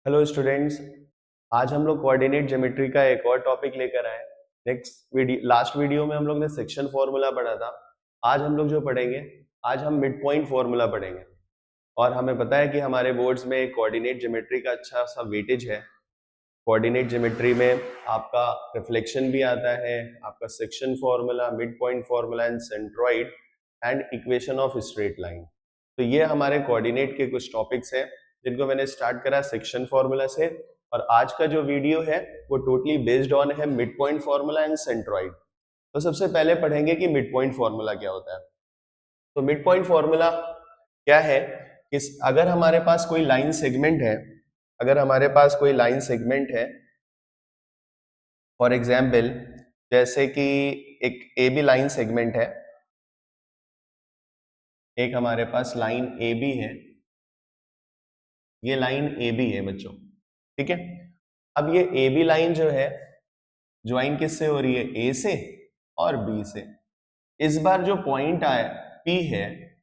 Hello students. आज हम लोग कोऑर्डिनेट ज्योमेट्री का एक और टॉपिक लेकर आए। लास्ट वीडियो में हम लोग ने सेक्शन फॉर्मूला पढ़ा था। आज हम लोग जो पढ़ेंगे, आज हम मिड पॉइंट फॉर्मूला पढ़ेंगे। और हमें पता है कि हमारे बोर्ड्स में कोऑर्डिनेट ज्योमेट्री का अच्छा सा वेटेज है। कोऑर्डिनेट ज्योमेट्री में आपका रिफ्लेक्शन भी आता है, आपका section formula, mid point formula and centroid and equation of straight line. तो ये हमारे कोऑर्डिनेट के कुछ टॉपिक्स हैं जिनको मैंने स्टार्ट करा सेक्शन फॉर्मूला से। और आज का जो वीडियो है वो टोटली बेस्ड ऑन है mid point formula and centroid. तो सबसे पहले पढ़ेंगे कि मिड पॉइंट फॉर्मूला क्या होता है। तो मिड पॉइंट फॉर्मूला क्या है कि अगर हमारे पास कोई लाइन सेगमेंट है, अगर हमारे पास कोई लाइन सेगमेंट है, फॉर एग्जाम्पल जैसे कि एक ए बी लाइन सेगमेंट है, एक हमारे पास लाइन ए बी है, ये लाइन ए बी है बच्चों, ठीक है। अब ये ए बी लाइन जो है ज्वाइन किससे हो रही है, ए से और बी से। इस बार जो पॉइंट आया पी है,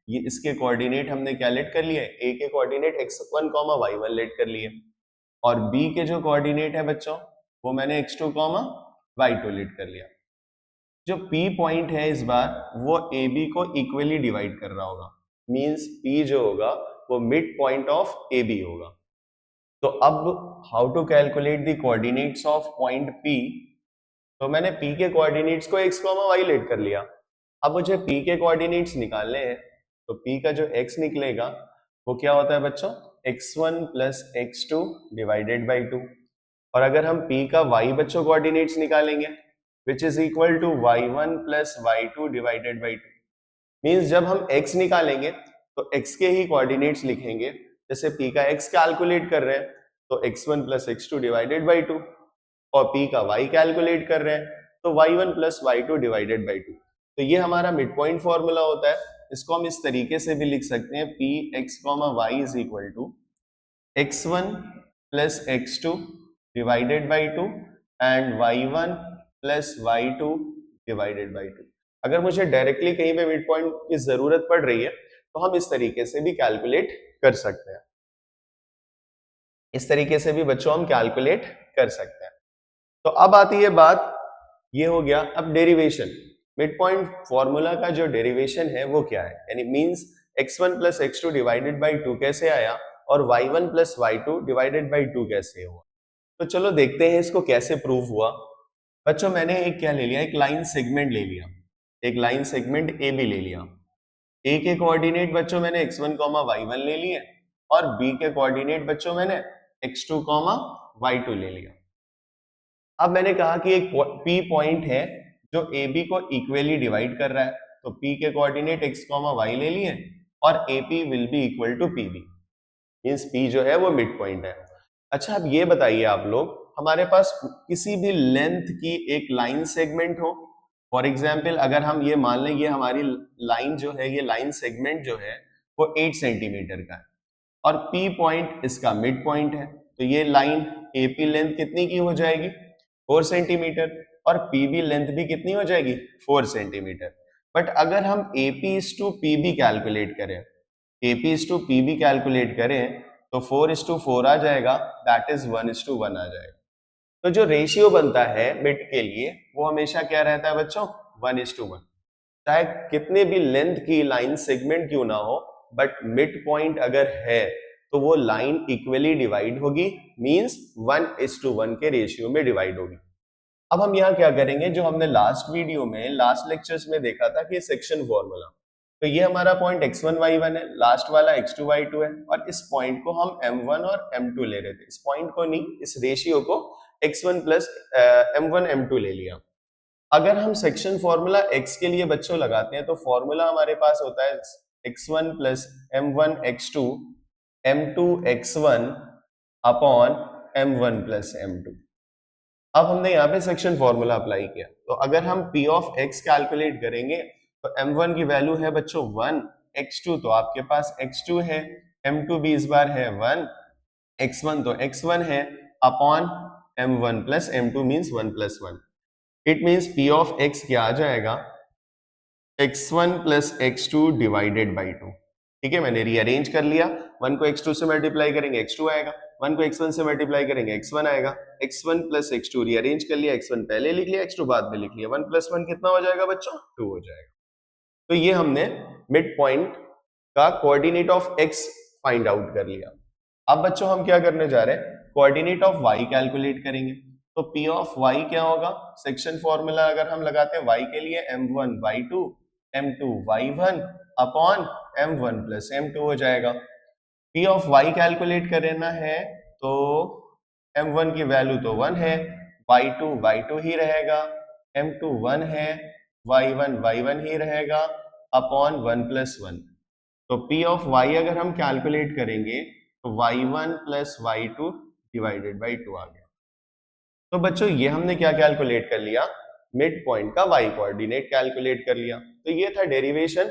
ये इसके कोऑर्डिनेट हमने क्या लेट कर लिए, ए के कोऑर्डिनेट x1, y1 लेट कर लिए, और बी के जो कोऑर्डिनेट है बच्चों वो मैंने x2, y2 लेट कर लिया। जो पी पॉइंट है इस बार वो ए बी को इक्वली डिवाइड कर रहा होगा, मींस पी जो होगा वो mid point of A B होगा। तो अब how to calculate the coordinates of point P. तो मैंने पी के कोऑर्डिनेट्स को x, y लेट कर लिया। अब मुझे पी के कोऑर्डिनेट्स निकालने हैं, तो पी का जो x निकलेगा वो क्या होता है बच्चों, x1 plus x2 divided by 2। और अगर हम p का y बच्चों कोऑर्डिनेट्स निकालेंगे which is equal to y1 plus y2 divided by 2। Means जब हम x निकालेंगे तो x के ही कोऑर्डिनेट्स लिखेंगे। जैसे p का x कैलकुलेट कर रहे हैं तो x1 plus x2 divided by 2, और p का y कैलकुलेट कर रहे हैं तो y1 plus y2 divided by 2। तो ये हमारा मिड पॉइंट फॉर्मूला होता है। इसको हम इस तरीके से भी लिख सकते हैं, p x, y is equal to x1 plus x2 divided by 2 and y1 plus y2 divided by 2। अगर मुझे डायरेक्टली कहीं पे मिड पॉइंट की जरूरत पड़ रही है तो हम इस तरीके से भी कैलकुलेट कर सकते हैं, इस तरीके से भी बच्चों हम कैलकुलेट कर सकते हैं। तो अब आती है बात, ये हो गया। अब डेरिवेशन, मिड पॉइंट फॉर्मूला का जो डेरिवेशन है वो क्या है, यानी means x1 plus x2 divided by 2 कैसे आया और y1 plus y2 divided by 2 कैसे हुआ। तो चलो देखते हैं इसको कैसे प्रूव हुआ। बच्चों मैंने एक क्या ले लिया, एक लाइन सेगमेंट ले लिया, एक लाइन सेगमेंट ए बी ले लिया। ए के कोऑर्डिनेट बच्चों मैंने x1, y1 ले लिए, और बी के कोऑर्डिनेट बच्चों मैंने x2, y2 ले लिया। अब मैंने कहा कि एक P पॉइंट है जो AB को इक्वली डिवाइड कर रहा है, तो P के कोऑर्डिनेट x, y ले लिए और AP will be equal to PB, means P जो है वो मिड पॉइंट है। अच्छा अब ये बताइए आप लोग, हमारे पास किसी भी लेंथ की एक लाइन सेगमेंट हो, फॉर एग्जाम्पल अगर हम ये मान लें ये हमारी लाइन जो है, ये लाइन सेगमेंट जो है वो 8 सेंटीमीटर का है और P पॉइंट इसका मिड पॉइंट है, तो ये लाइन AP लेंथ कितनी की हो जाएगी, 4 सेंटीमीटर, और PB लेंथ भी कितनी हो जाएगी, 4 सेंटीमीटर। बट अगर हम AP is to PB calculate करें, AP is to PB calculate करें तो 4:4 आ जाएगा, दैट इज 1:1 आ जाएगा। तो जो रेशियो बनता है मिड के लिए वो हमेशा क्या रहता है बच्चों, 1:1। चाहे कितने भी लेंथ की लाइन सेगमेंट क्यों ना हो, बट मिड पॉइंट अगर है तो वो लाइन इक्वली डिवाइड होगी, मींस 1:1 के रेशियो में डिवाइड होगी। अब हम यहाँ क्या करेंगे, जो हमने लास्ट वीडियो में, लास्ट लेक्चर्स में देखा था कि सेक्शन फॉर्मूला, तो ये हमारा पॉइंट x1, y1 है, लास्ट वाला x2, y2 है, और इस पॉइंट को हम m1 और m2 ले रहे थे। इस पॉइंट को नहीं, इस रेशियो को x1 प्लस m1 m2 ले लिया। अगर हम सेक्शन फॉर्मूला x के लिए बच्चों लगाते हैं तो फॉर्मूला हमारे पास होता है x1 plus m1 x2 m2 x1 upon m1 plus m2। अब हमने यहाँ पे सेक्शन फॉर्मूला अप्लाई किया, तो अगर हम p ऑफ x कैलकुलेट करेंगे तो m1 की वैल्यू है बच्चों 1, x2 तो आपके पास x2 है, m2 भी इस बार है 1, x1 तो x1 है, upon m1 plus m2 means 1 plus 1। It means p of x क्या आ जाएगा, x1 plus x2 divided by 2। ठीक है, मैंने रीअरेंज कर लिया, 1 को x2 से मल्टीप्लाई करेंगे x2 आएगा, 1 को x1 से मल्टीप्लाई करेंगे x1 आएगा, x1 प्लस x2 रीअरेंज कर लिया, x1 पहले लिख लिया, x2 बाद में लिख लिया, 1 प्लस 1 कितना हो जाएगा बच्चों? 2 हो जाएगा। तो ये हमने मिड पॉइंट का coordinate of x find out कर लिया। अब बच्चों हम क्या करने जा रहे हैं? कोऑर्डिनेट ऑफ y कैलकुलेट करेंगे। तो p ऑफ y क्या होगा? सेक्शन फॉर्मूला अगर हम लगाते हैं y के लिए m1 y2 m2 y1 upon m1 plus m2 हो जाएगा। p ऑफ y कैलकुलेट करना है तो m1 की वैल्यू तो 1 है, y2 ही रहेगा, m2 1 है, y1 ही रहेगा अपॉन 1 प्लस 1। तो p ऑफ y अगर हम कैलकुलेट करेंगे तो y1 plus y2 divided by 2 आ गया। तो बच्चों ये हमने क्या कैलकुलेट कर लिया? मिड पॉइंट का y कोऑर्डिनेट कैलकुलेट कर लिया। तो ये था डेरिवेशन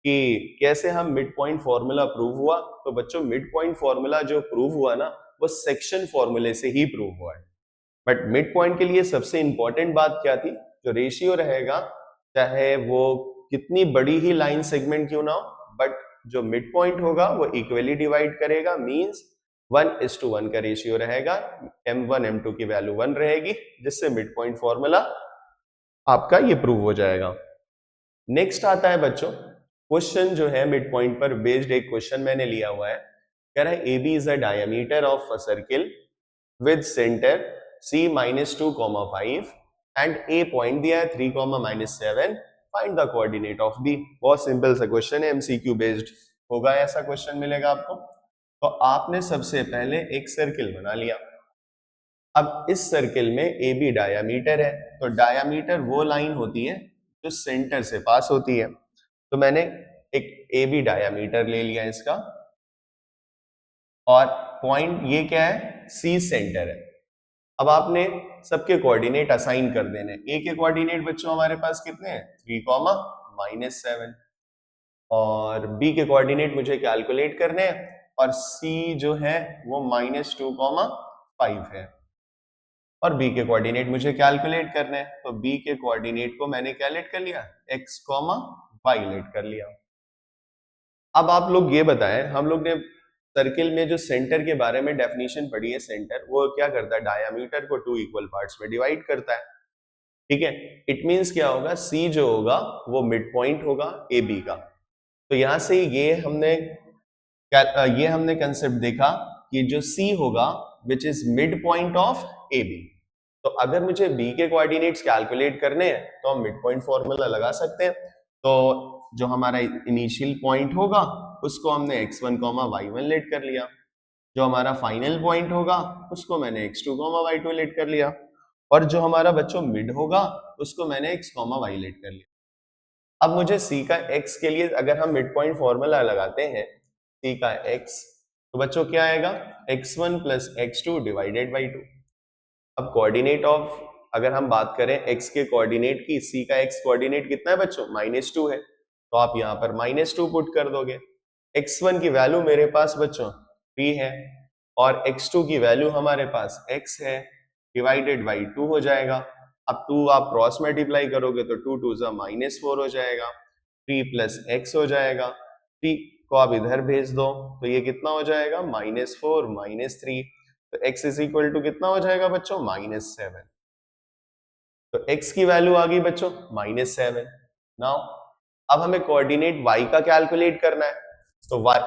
कि कैसे हम मिड पॉइंट फॉर्मूला प्रूव हुआ। तो बच्चों मिड पॉइंट फॉर्मूला जो प्रूव हुआ ना वो सेक्शन फॉर्मूले से ही प्रूव हुआ है। बट मिड पॉइंट के लिए सबसे इंपॉर्टेंट बात क्या थी? जो रेशियो रहेगा, चाहे वो कितनी बड़ी ही लाइन सेगमेंट क्यों ना हो, बट जो मिड पॉइंट होगा वो इक्वली डिवाइड करेगा, मींस 1:1 का रेशियो रहेगा, m1 m2 की वैल्यू 1 रहेगी, जिससे मिड पॉइंट फॉर्मूला आपका ये प्रूव हो जाएगा। नेक्स्ट आता है बच्चों क्वेश्चन जो है मिड पॉइंट पर बेस्ड एक क्वेश्चन मैंने लिया हुआ है। कह रहा है AB is a diameter of a circle with centre C -2,5 and A point दिया है 3,-7, find the coordinate of B। बहुत सिंपल सा क्वेश्चन है, MCQ बेस्ड होगा, ऐसा क्वेश्चन मिलेगा आपको। तो आपने सबसे पहले एक सर्किल बना लिया। अब इस सर्किल में AB डायामीटर है, तो डायामीटर वो लाइन होती है जो सेंटर से पास होती है। तो मैंने एक AB डायामीटर ले लिया इसका, और पॉइंट ये क्या है? C सेंटर है। अब आपने सबके कोऑर्डिनेट असाइन कर देने। A के कोऑर्डिनेट बच्चों हमारे पास कितने हैं? 3,-7, और B के कोऑर्डिनेट मुझे कैलकुलेट करने हैं, और C जो है वो -2,5 है, और B के कोऑर्डिनेट मुझे कैलकुलेट करने हैं। तो B के कोऑर्डिनेट को मैंने क्या लेट कर लिया? x, y लेट कर लिया। अब आप लोग ये बताएं, हम लोग ने सर्किल में जो सेंटर के बारे में डेफिनेशन पढ़ी है, सेंटर वो क्या करता है? डायामीटर को 2 इक्वल पार्ट्स में डिवाइड करता है, ठीक है। इट मींस क्या होगा? C जो होगा वो मिड पॉइंट होगा AB का। तो यहां से ये हमने कंसेप्ट देखा कि जो C होगा which is mid point of AB। तो अगर मुझे B के कोऑर्डिनेट्स कैलकुलेट करने हैं तो हम मिड पॉइंट फॉर्मूला लगा सकते हैं। तो जो हमारा इनिशियल पॉइंट होगा उसको हमने x1, y1 लेट कर लिया, जो हमारा फाइनल पॉइंट होगा उसको मैंने x2, y2 लेट कर लिया, और जो हमारा बच्चों मिड होगा उसको मैंने x, y लेट कर लिया। अब मुझे C का x के लिए अगर हम मिड पॉइंट फॉर्मूला लगाते हैं, C का x, तो बच्चों क्या आएगा? x1 plus x2 divided by 2। अब कोऑर्डिनेट ऑफ अगर हम बात करें x के कोऑर्डिनेट की, C का x कोऑर्डिनेट कितना है बच्चों? -2 है, तो आप यहाँ पर -2 पुट कर दोगे। x1 की वैल्यू मेरे पास बच्चों 3 है, और x2 की वैल्यू हमारे पास x है, डिवाइडेड बाई 2 हो जाएगा। अब 2 आप क्रॉस मल्टीप्लाई करोगे तो 2 2 -4 हो जाएगा, 3 प्लस x हो जाएगा, 3 को आप इधर भेज दो तो ये कितना हो जाएगा? -4 -3, तो x इज इक्वल टू कितना हो जाएगा बच्चों? -7। तो x की वैल्यू आ गई बच्चों -7। नाउ अब हमें कोऑर्डिनेट y का कैलकुलेट करना है। तो y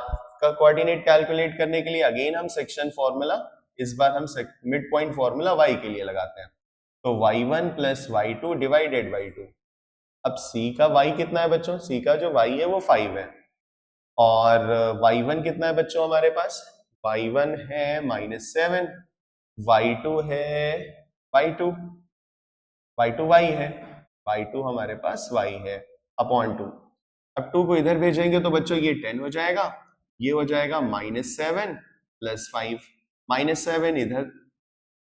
का कोऑर्डिनेट कैलकुलेट करने के लिए अगेन हम सेक्शन फॉर्मूला, इस बार हम मिड पॉइंट फॉर्मूला y के लिए लगाते हैं। तो y1 plus y2 divided by 2। अब C का y कितना है बच्चों? C का जो y है वो 5 है, और y1 कितना है बच्चों हमारे पास? y1 है -7, y2 है y2 y है, y2 हमारे पास y है अपॉन 2। अब 2 को इधर भेजेंगे तो बच्चों ये 10 हो जाएगा, ये हो जाएगा -7 प्लस 5, -7 इधर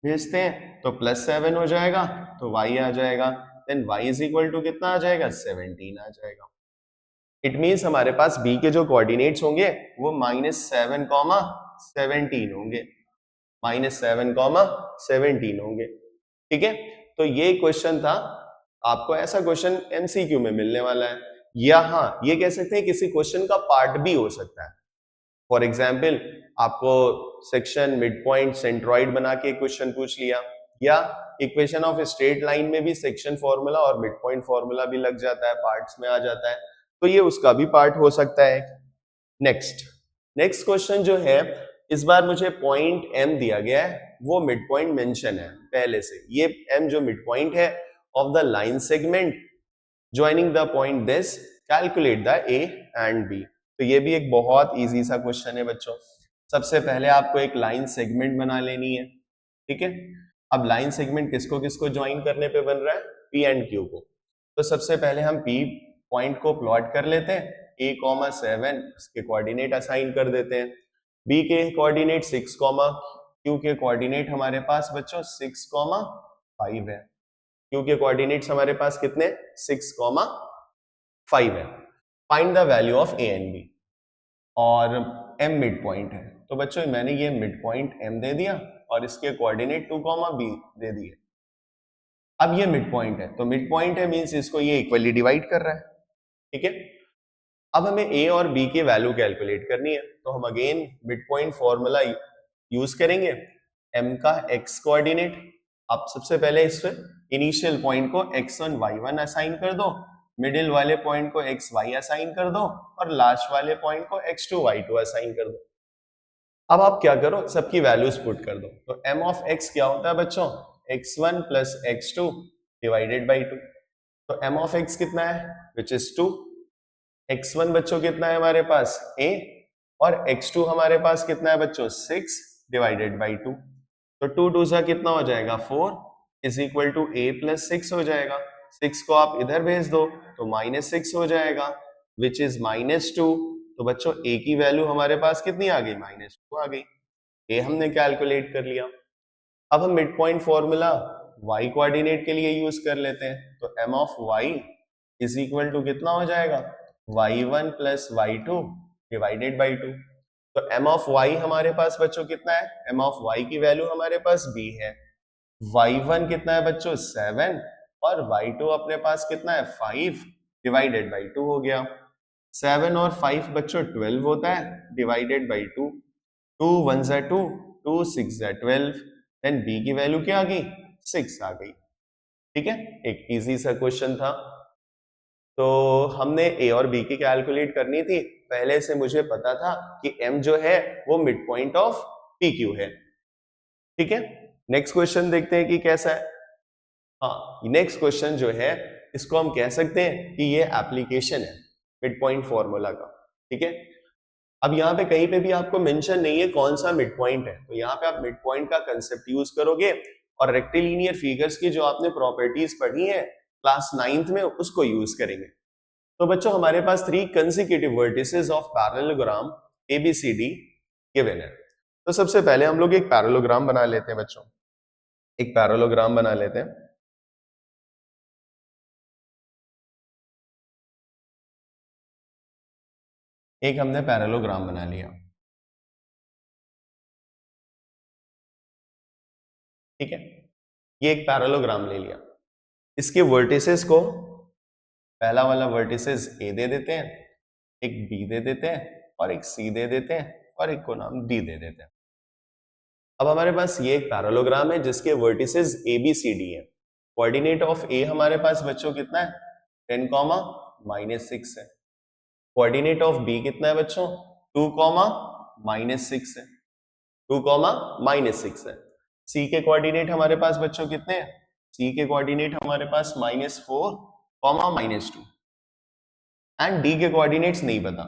भेजते हैं तो +7 हो जाएगा, तो y आ जाएगा, then y is equal to कितना आ जाएगा? 17 आ जाएगा। इट मींस हमारे पास B के जो कोऑर्डिनेट्स होंगे वो -7, 17 होंगे, -7, 17 होंगे, ठीक है। तो ये क्वेश्चन था, आपको ऐसा क्वेश्चन MCQ में मिलने वाला है, या हाँ ये कह सकते हैं किसी क्वेश्चन का पार्ट भी हो सकता है। फॉर एग्जाम्पल आपको सेक्शन, मिड पॉइंट, सेंट्रॉइड बना के क्वेश्चन पूछ लिया, या इक्वेशन ऑफ स्ट्रेट लाइन में भी सेक्शन फॉर्मूला और मिड पॉइंट फॉर्मूला भी लग जाता है, पार्ट्स में आ जाता है, तो ये उसका भी पार्ट हो सकता है। नेक्स्ट क्वेश्चन जो है, इस बार मुझे पॉइंट एम दिया गया है, वो मिड पॉइंट मेंशन है पहले से, ये एम जो मिड पॉइंट है of the line segment joining the point this, calculate the A and B. तो ये भी एक बहुत इजी सा क्वेश्चन है बच्चों। सबसे पहले आपको एक लाइन सेगमेंट बना लेनी है, ठीक है। अब लाइन सेगमेंट किसको किसको ज्वाइन करने पे बन रहा है, पी एंड क्यू को। तो सबसे पहले हम पी पॉइंट को प्लॉट कर लेते हैं, a,7 इसके कोऑर्डिनेट असाइन कर देते हैं, बी के कोऑर्डिनेट 6, क्यू के कोऑर्डिनेट हमारे पास बच्चों 6,5 है। क्यू के कोऑर्डिनेट्स हमारे पास कितने, 6,5 है। Find the value of A and B, और m मिड पॉइंट है, तो बच्चों मैंने ये मिड पॉइंट m दे दिया और इसके कोऑर्डिनेट 2, b दे दिए। अब ये मिड पॉइंट है, तो मिड पॉइंट है मींस इसको ये इक्वली डिवाइड कर रहा है, ठीक है। अब हमें a और b की वैल्यू कैलकुलेट करनी है, तो हम again mid point formula use करेंगे, m का x कोऑर्डिनेट, आप सबसे पहले इस इनिशियल पॉइंट को x1 y1 असाइन कर दो, मिडिल वाले पॉइंट को xy असाइन कर दो, और लास्ट वाले पॉइंट को x2 y2 असाइन कर दो। अब आप क्या करो, सबकी वैल्यूज पुट कर दो, तो m ऑफ x क्या होता है बच्चों, x1 plus x2 divided by 2, तो m ऑफ x कितना है, विच इज 2, x1 बच्चों कितना है हमारे पास a, और x2 हमारे पास कितना है बच्चों 6 डिवाइडेड बाई 2, तो 2 2 सा कितना हो जाएगा 4 is equal to a plus 6 हो जाएगा। 6 को आप इधर भेज दो तो -6 हो जाएगा, विच इज -2। तो बच्चों a की वैल्यू हमारे पास कितनी आ गई, -2 आ गई। a हमने कैलकुलेट कर लिया। अब हम mid point formula y coordinate के लिए यूज कर लेते हैं, तो m of y is equal to कितना हो जाएगा, y1 plus y2 divided by 2। तो m ऑफ y हमारे पास बच्चों कितना है, m ऑफ y की वैल्यू हमारे पास b है, y1 कितना है बच्चों 7, और y2 अपने पास कितना है 5 डिवाइडेड बाई 2 हो गया। 7 और 5 बच्चों 12 होता है, डिवाइडेड बाई 2, 2 1 ज़ा 2, 2 6 ज़ा 12, देन b की वैल्यू क्या आ गई, 6 आ गई, ठीक है। एक इजी सा क्वेश्चन था। तो हमने a और b की कैलकुलेट करनी थी, पहले से मुझे पता था कि m जो है वो मिड पॉइंट ऑफ PQ है, ठीक है। नेक्स्ट क्वेश्चन देखते हैं कि कैसा है। हाँ, नेक्स्ट क्वेश्चन जो है इसको हम कह सकते हैं कि ये एप्लीकेशन है मिड पॉइंट फॉर्मूला का, ठीक है। अब यहाँ पे कहीं पे भी आपको मेंशन नहीं है कौन सा मिड पॉइंट है, तो यहाँ पे आप मिड पॉइंट का कंसेप्ट यूज करोगे और रेक्टिलिनियर फिगर्स की जो आपने प्रॉपर्टीज पढ़ी है क्लास 9th में उसको यूज करेंगे। तो बच्चों हमारे पास 3 consecutive vertices of parallelogram ABCD given है। तो सबसे पहले हम लोग एक पैरेललोग्राम बना लेते हैं बच्चों, एक पैरेललोग्राम बना लेते हैं। एक हमने पैरेललोग्राम बना लिया, ठीक है। ये एक पैरेललोग्राम ले लिया, इसके वर्टिसेस को पहला वाला वर्टिसेस A दे देते हैं, एक B दे देते हैं, और एक C दे देते हैं, और एक को नाम D दे देते हैं। अब हमारे पास ये एक पैरेललोग्राम है जिसके वर्टिसेस ABCD है। कोऑर्डिनेट ऑफ A हमारे पास बच्चों कितना है 10, -6 है। कोऑर्डिनेट ऑफ B कितना है बच्चों 2, -6 है, 2, -6 है। C के कोऑर्डिनेट हमारे पास बच्चों कितने हैं, C के कोऑर्डिनेट हमारे पास -4, -2, एंड D के कोऑर्डिनेट्स नहीं पता।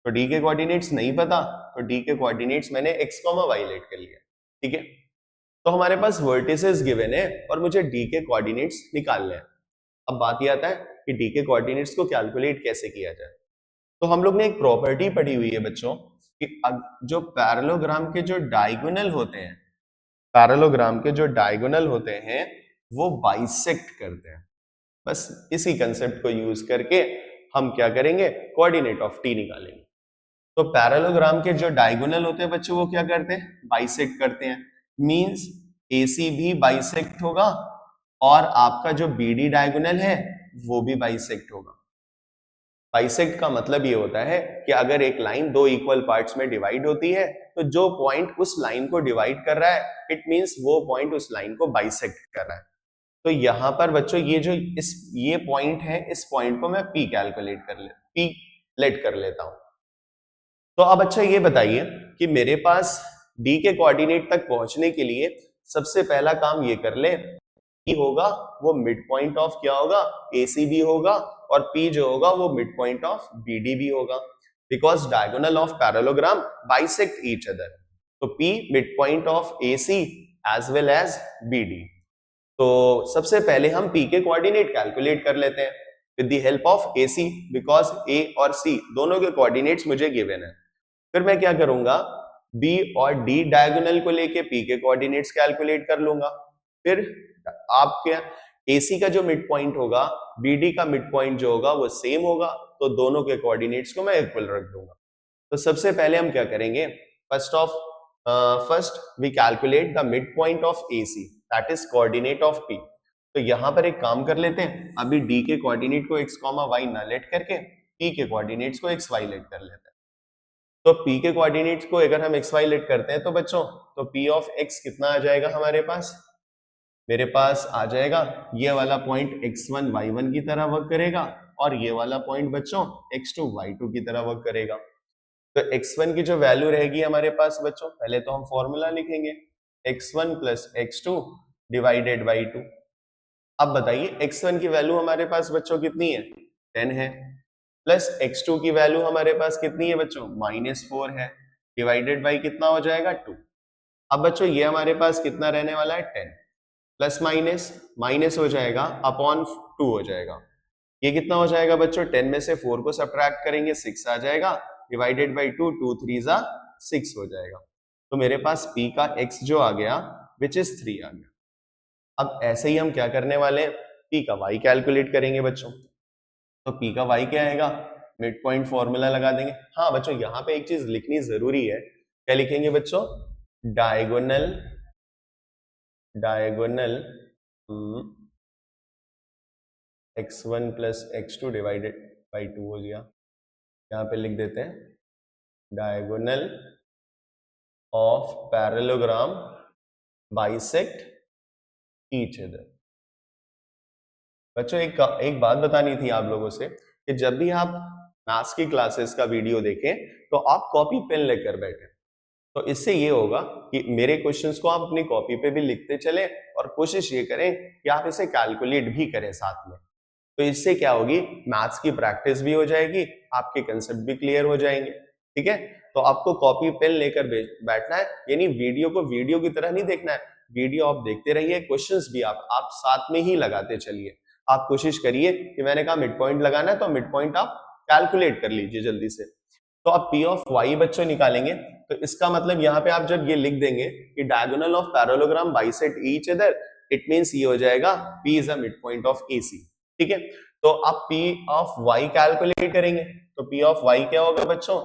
तो D के कोऑर्डिनेट्स नहीं पता, तो D के कोऑर्डिनेट्स मैंने x, y लेट कर लिया, ठीक है। तो हमारे पास वर्टिसेस गिवन है और मुझे D के कोऑर्डिनेट्स निकालने हैं। अब बात यह आता है कि D के कोऑर्डिनेट्स को कैलकुलेट कैसे किया जाए। तो हम लोग ने एक प्रॉपर्टी पढ़ी हुई है बच्चों कि जो पैरेललोग्राम के जो डायगोनल होते हैं, पैरेललोग्राम के जो डायगोनल होते हैं वो बाइसेक्ट करते हैं। बस इसी कंसेप्ट को यूज करके हम क्या करेंगे, कोऑर्डिनेट ऑफ T निकालेंगे। तो पैरेललोग्राम के जो डायगोनल होते हैं बच्चों वो क्या करते हैं, बाइसेक्ट करते हैं। मींस AC भी बाइसेक्ट होगा और आपका जो BD डायगोनल है वो भी बाइसेक्ट होगा। बाइसेक्ट का मतलब ये होता है कि अगर एक लाइन दो इक्वल पार्ट्स में डिवाइड होती है तो जो पॉइंट उस लाइन को डिवाइड कर रहा है इट मींस वो पॉइंट उस लाइन को बाइसेक्ट कर रहा है। तो यहां पर बच्चों ये जो ये पॉइंट है, इस पॉइंट को मैं पी कैलकुलेट कर ले पी लेट कर लेता हूं। तो अब अच्छा ये बताइए कि मेरे पास डी के कोऑर्डिनेट तक पहुंचने के लिए सबसे पहला काम ये कर ले, P होगा वो मिड पॉइंट ऑफ क्या होगा, AC भी होगा, और P जो होगा वो मिड पॉइंट ऑफ BD भी होगा, because diagonal of parallelogram bisect each other. तो P mid point of AC as well as BD। तो सबसे पहले हम P के कोऑर्डिनेट कैलकुलेट कर लेते हैं with the help of AC, because A और C दोनों के कोऑर्डिनेट्स मुझे गिवन है। फिर मैं क्या करूंगा, B और D डायगोनल को लेके P के कोऑर्डिनेट्स कैलकुलेट कर लूंगा। फिर आपके AC का जो मिड पॉइंट होगा BD का मिड पॉइंट जो होगा वो सेम होगा, तो दोनों के कोऑर्डिनेट्स को मैं इक्वल रख दूंगा। तो सबसे पहले हम क्या करेंगे, first we calculate the mid point of AC that is coordinate of P। तो यहां पर एक काम कर लेते हैं, अभी D के कोऑर्डिनेट को x, y ना लेट करके P के कोऑर्डिनेट्स को x, y लेट कर लेते हैं। तो P के कोऑर्डिनेट्स को अगर हम x, y लेट करते हैं तो बच्चों तो P ऑफ x कितना आ जाएगा हमारे पास, मेरे पास आ जाएगा ये वाला पॉइंट x1 y1 की तरह वर्क करेगा, और ये वाला पॉइंट बच्चों x2 y2 की तरह वर्क करेगा। तो x1 की जो वैल्यू रहेगी हमारे पास बच्चों, पहले तो हम फॉर्मूला लिखेंगे x1 plus x2 divided by 2। अब बताइए x1 की वैल्यू हमारे पास बच्चों कितनी है, 10 है, प्लस x2 की वैल्यू हमारे पास कितनी है बच्चों, -4 है, डिवाइडेड बाई कितना हो जाएगा 2। अब बच्चों ये हमारे पास कितना रहने वाला है, 10, प्लस माइनस माइनस हो जाएगा अपॉन 2 हो जाएगा। ये कितना हो जाएगा बच्चों, 10 में से 4 को सब्ट्रैक्ट करेंगे 6 आ जाएगा, डिवाइडेड बाई 2, 2 3 जा 6 हो जाएगा। तो मेरे पास P का x जो आ गया विच इज 3 आ गया। अब ऐसे ही हम क्या करने वाले हैं, P का y कैलकुलेट करेंगे बच्चों। तो P का y क्या आएगा, मिड पॉइंट फॉर्मूला लगा देंगे। हाँ बच्चों यहाँ पे एक चीज लिखनी जरूरी है, क्या लिखेंगे बच्चों, diagonal x1 plus x2 divided by 2 हो गया। यहाँ पे लिख देते हैं diagonal of parallelogram bisect each other. बच्चों एक बात बतानी थी आप लोगों से कि जब भी आप मैथ्स की क्लासेस का वीडियो देखें तो आप कॉपी पेन लेकर बैठे, तो इससे ये होगा कि मेरे क्वेश्चंस को आप अपनी कॉपी पे भी लिखते चले और कोशिश ये करें कि आप इसे कैलकुलेट भी करें साथ में। तो इससे क्या होगी, मैथ्स की प्रैक्टिस भी हो जाएगी, आपके कंसेप्ट भी क्लियर हो जाएंगे। ठीक है, तो आपको कॉपी पेन लेकर बैठना है, यानी वीडियो को वीडियो की तरह नहीं देखना है, वीडियो आप देखते रहिए, क्वेश्चंस भी आप साथ में ही लगाते चलिए। आप कोशिश करिए कि मैंने कहा मिड पॉइंट लगाना है तो मिड पॉइंट आप कैलकुलेट कर लीजिए जल्दी से। तो अब P ऑफ y बच्चों निकालेंगे, तो इसका मतलब यहाँ पे आप जब ये लिख देंगे कि diagonal of parallelogram bisect each other, it means ये हो जाएगा P is a mid point of AC। ठीक है, तो आप P ऑफ y कैलकुलेट करेंगे, तो P ऑफ y क्या होगा बच्चों,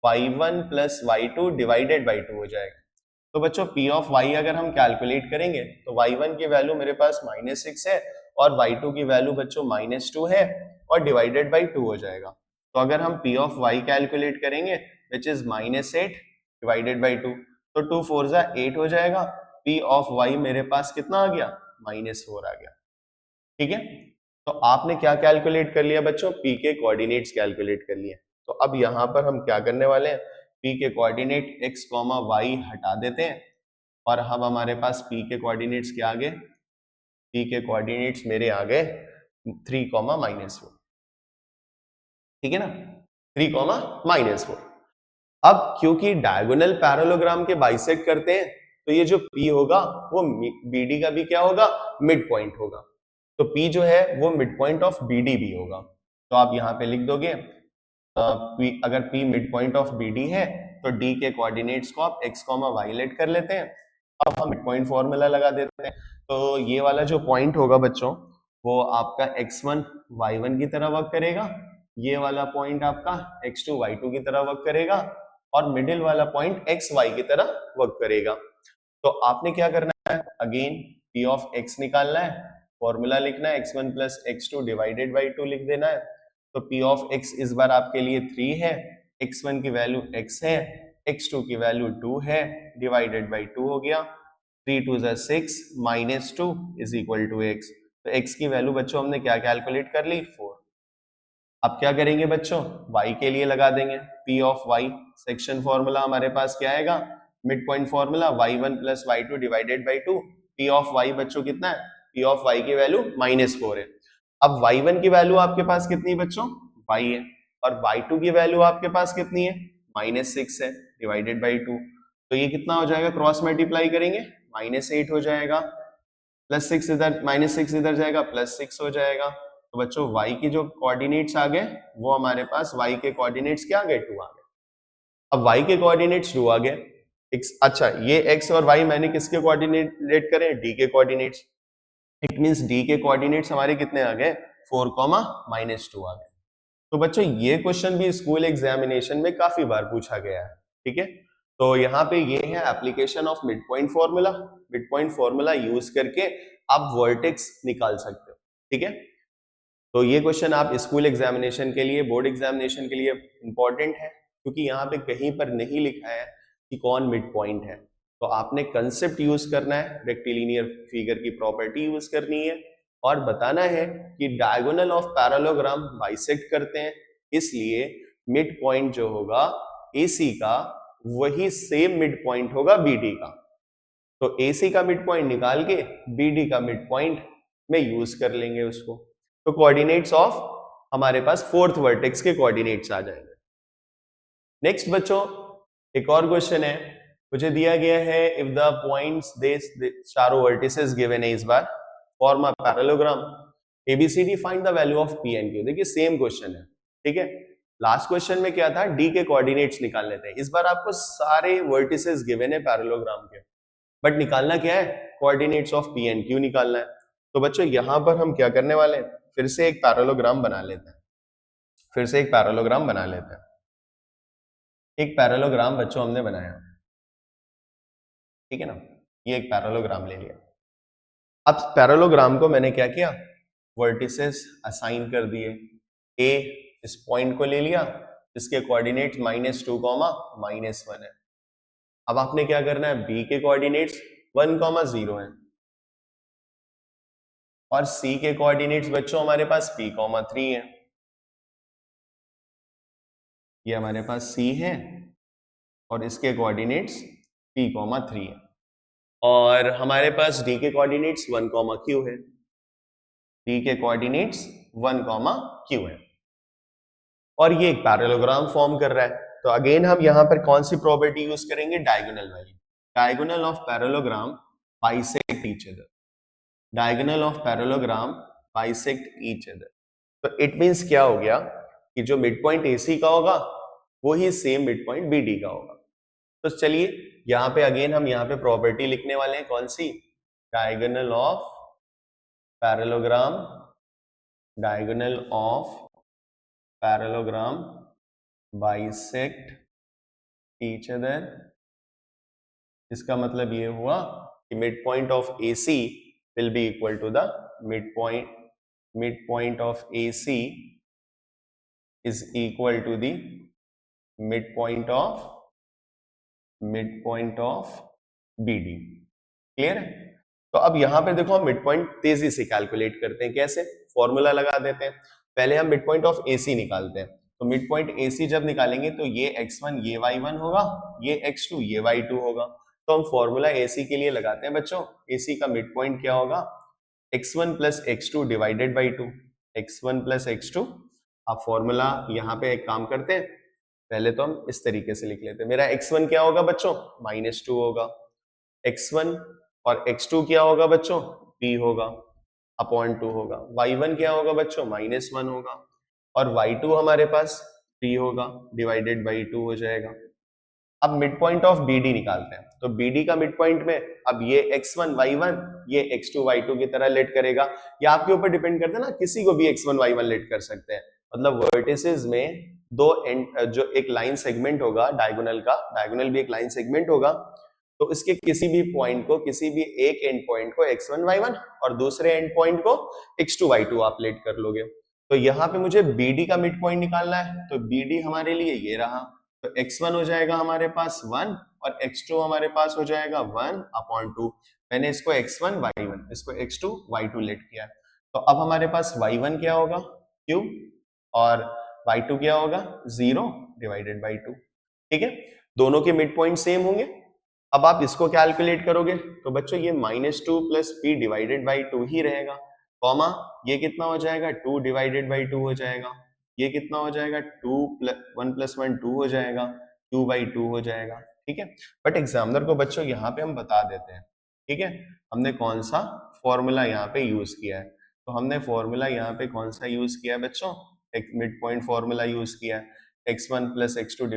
y1 plus y2 divided by 2 हो जाएगा। तो बच्चों P ऑफ y अगर हम कैलकुलेट करेंगे तो y1 की वैल्यू मेरे पास -6 है, और y2 की वैल्यू बच्चों -2 है, और डिवाइडेड बाई 2 हो जाएगा। तो अगर हम P ऑफ y कैलकुलेट करेंगे विच इज -8 डिवाइडेड बाई 2, तो 2 4 जा 8 हो जाएगा। P ऑफ y मेरे पास कितना आ गया, -4 आ गया। ठीक है, तो आपने क्या कैलकुलेट कर लिया बच्चों, P के कोऑर्डिनेट्स कैलकुलेट कर लिए। तो अब यहां पर हम क्या करने वाले हैं, P के कोऑर्डिनेट x, y हटा देते हैं, और अब हमारे पास P के कोऑर्डिनेट्स क्या आ गए, P के कोऑर्डिनेट्स मेरे आ गए 3, -4। ठीक है ना, 3, -4। अब क्योंकि डायगोनल पैरेललोग्राम के बाइसेक्ट करते हैं, तो ये जो P होगा वो BD का भी क्या होगा, मिड पॉइंट होगा। तो P जो है वो मिड पॉइंट ऑफ BD भी होगा। तो आप यहाँ पे लिख दोगे अगर P mid point of BD है तो D के कोऑर्डिनेट्स को आप x, y लेट कर लेते हैं। अब हम मिड पॉइंट फॉर्मूला लगा देते हैं। तो ये वाला जो पॉइंट होगा बच्चों वो आपका x1 y1 की तरह वर्क करेगा, ये वाला पॉइंट आपका x2 y2 की तरह वर्क करेगा, और मिडिल वाला पॉइंट xy की तरह वर्क करेगा। तो आपने क्या करना है, अगेन P ऑफ x निकालना है, फॉर्मूला लिखना है x1 plus x2 divided by 2 लिख देना है, तो p ऑफ x इस बार आपके लिए 3 है, x1 की वैल्यू x है, x2 की वैल्यू 2 है, डिवाइडेड बाई 2 हो गया, 3 2 6 minus 2 is equal to x। तो x की वैल्यू बच्चों हमने क्या कैलकुलेट कर ली, 4। अब क्या करेंगे बच्चों, y के लिए लगा देंगे p of y, section formula हमारे पास क्या आएगा, mid point formula y1 plus y2 divided by 2। p of y बच्चों कितना है, p ऑफ y की वैल्यू -4 है। अब y1 की वैल्यू आपके पास कितनी बच्चों, y है, और y2 की वैल्यू आपके पास कितनी है, -6 है, डिवाइडेड बाई 2। तो ये कितना हो जाएगा, क्रॉस मल्टीप्लाई करेंगे, -8 हो जाएगा, +6 इधर, -6 इधर जाएगा, +6 हो जाएगा। तो बच्चों y की जो कोऑर्डिनेट्स आ गए वो हमारे पास y के कोऑर्डिनेट्स क्या आ गए, 2 आ गए। अब y के कोऑर्डिनेट्स 2 आ गए, अच्छा ये x और y मैंने किसके कोऑर्डिनेट लेट करे, d के कोऑर्डिनेट्स। इट मींस d के कोऑर्डिनेट्स हमारे कितने आ गए, 4, -2 आ गए। तो बच्चों ये क्वेश्चन भी स्कूल एग्जामिनेशन में काफी बार पूछा गया है, ठीक है। तो यहाँ पे ये है application of mid point formula. Mid point formula use करके आप वर्टेक्स निकाल सकते हो, ठीक है। तो ये क्वेश्चन आप स्कूल एग्जामिनेशन के लिए, बोर्ड एग्जामिनेशन के लिए इंपॉर्टेंट है, क्योंकि यहाँ पे कहीं पर नहीं लिखा है कि कौन मिड पॉइंट है। तो आपने कंसेप्ट यूज करना है, रेक्टिलिनियर फिगर की प्रॉपर्टी यूज करनी है, और बताना है कि डायगोनल ऑफ पैरेललोग्राम बाइसेक्ट करते हैं, इसलिए मिड पॉइंट जो होगा AC का वही सेम मिड पॉइंट होगा BD का। तो AC का मिड पॉइंट निकाल के BD का मिड पॉइंट में यूज कर लेंगे उसको। तो कोऑर्डिनेट्स ऑफ हमारे पास फोर्थ वर्टेक्स के कोऑर्डिनेट्स आ जाएंगे। नेक्स्ट बच्चों एक और क्वेश्चन है, मुझे दिया गया है इफ द पॉइंट्स दे चारों वर्टिसेस गिवन है इस बार, form a parallelogram ABCD, find the value of P and Q। देखिए सेम क्वेश्चन है, ठीक है। लास्ट क्वेश्चन में क्या था, D के कोऑर्डिनेट्स निकालने थे, इस बार आपको सारे वर्टिसेस गिवन है पैरेललोग्राम के, बट निकालना क्या है, coordinates of P and Q निकालना है। तो बच्चों यहां पर हम क्या करने वाले हैं, फिर से एक पैरेललोग्राम बना लेते हैं, फिर से एक पैरेललोग्राम बना लेते हैं। एक पैरेललोग्राम बच्चों हमने बनाया, ठीक है ना, ये एक पैरेललोग्राम ले लिया। अब पैरेललोग्राम को मैंने क्या किया, वर्टिसेस असाइन कर दिए। ए इस पॉइंट को ले लिया, इसके कोऑर्डिनेट्स -2, -1 है। अब आपने क्या करना है, बी के कोऑर्डिनेट्स 1, 0 है, और सी के कोऑर्डिनेट्स बच्चों हमारे पास P, 3 है। ये हमारे पास C है और इसके कोऑर्डिनेट्स P, 3 है, और हमारे पास D के कोऑर्डिनेट्स 1, Q है। D के कोऑर्डिनेट्स 1, Q है, और ये एक पैरेललोग्राम फॉर्म कर रहा है। तो अगेन हम यहां पर कौन सी प्रॉपर्टी यूज करेंगे, डायगोनल वाली। Diagonal of parallelogram bisect each other, diagonal of parallelogram bisect each other. तो इट मींस क्या हो गया कि जो मिड पॉइंट AC का होगा वही सेम मिड पॉइंट BD का होगा। तो चलिए यहाँ पे अगेन हम यहाँ पे प्रॉपर्टी लिखने वाले हैं, कौन सी, diagonal of parallelogram, diagonal of parallelogram bisect each other. इसका मतलब ये हुआ कि mid point of AC will be equal to the mid point of AC is equal to the midpoint of BD। Clear है। तो अब यहां पे देखो हम मिड पॉइंट तेजी से कैलकुलेट करते हैं, कैसे, फॉर्मूला लगा देते हैं। पहले हम मिड पॉइंट ऑफ AC निकालते हैं। तो मिड पॉइंट AC जब निकालेंगे तो ये x1 ये y1 होगा, ये x2 ये y2 होगा। तो हम फॉर्मूला AC के लिए लगाते हैं बच्चों। AC का मिड पॉइंट क्या होगा, x1 plus x2 divided by 2, x1 plus x2। आप फॉर्मूला यहाँ पे एक काम करते हैं, पहले तो हम इस तरीके से लिख लेते हैं। मेरा x1 क्या होगा बच्चों, -2 होगा, x1 और x2 क्या होगा बच्चों, p होगा अपॉन 2 होगा, y1 क्या होगा बच्चों, -1 होगा, और y2 हमारे पास 3 होगा, डिवाइडेड बाई 2 हो जाएगा। अब मिड पॉइंट ऑफ BD निकालते हैं। तो BD का मिड पॉइंट में अब ये x1 y1 ये x2 y2 की तरह लेट करेगा, या आपके ऊपर डिपेंड करता है ना, किसी को भी x1 y1 लेट कर सकते हैं। मतलब वर्टिसेस में दो एंड, जो एक लाइन सेगमेंट होगा डायगोनल का, डायगोनल भी एक लाइन सेगमेंट होगा, तो इसके किसी भी पॉइंट को, किसी भी एक एंड पॉइंट को x1 y1 और दूसरे एंड पॉइंट को x2 y2 आप लेट कर लोगे। तो यहाँ पे मुझे BD का मिड पॉइंट निकालना है, तो BD हमारे लिए ये रहा, तो x1 हो जाएगा हमारे पास 1 और x2 हमारे पास हो जाएगा 1/2। मैंने इसको x1 y1 इसको x2 y2 लेट किया, तो अब हमारे पास y1 क्या होगा q और y2 क्या होगा 0/2। ठीक है, दोनों के मिड पॉइंट सेम होंगे। अब आप इसको कैलकुलेट करोगे तो बच्चों ये -2 + p/2 ही रहेगा, कॉमा ये कितना हो जाएगा 2/2 हो जाएगा, ये कितना हो जाएगा 1 + 1 2 हो जाएगा, 2/2 हो जाएगा। ठीक है, बट एग्जामिनर को बच्चों यहाँ पे हम बता देते हैं। ठीक है, हमने कौन सा फॉर्मूला यहाँ पे यूज किया है, तो हमने फॉर्मूला यहाँ पे कौन सा यूज किया है बच्चों, एक मिड पॉइंट फॉर्मूला यूज किया है, x1 + x2 /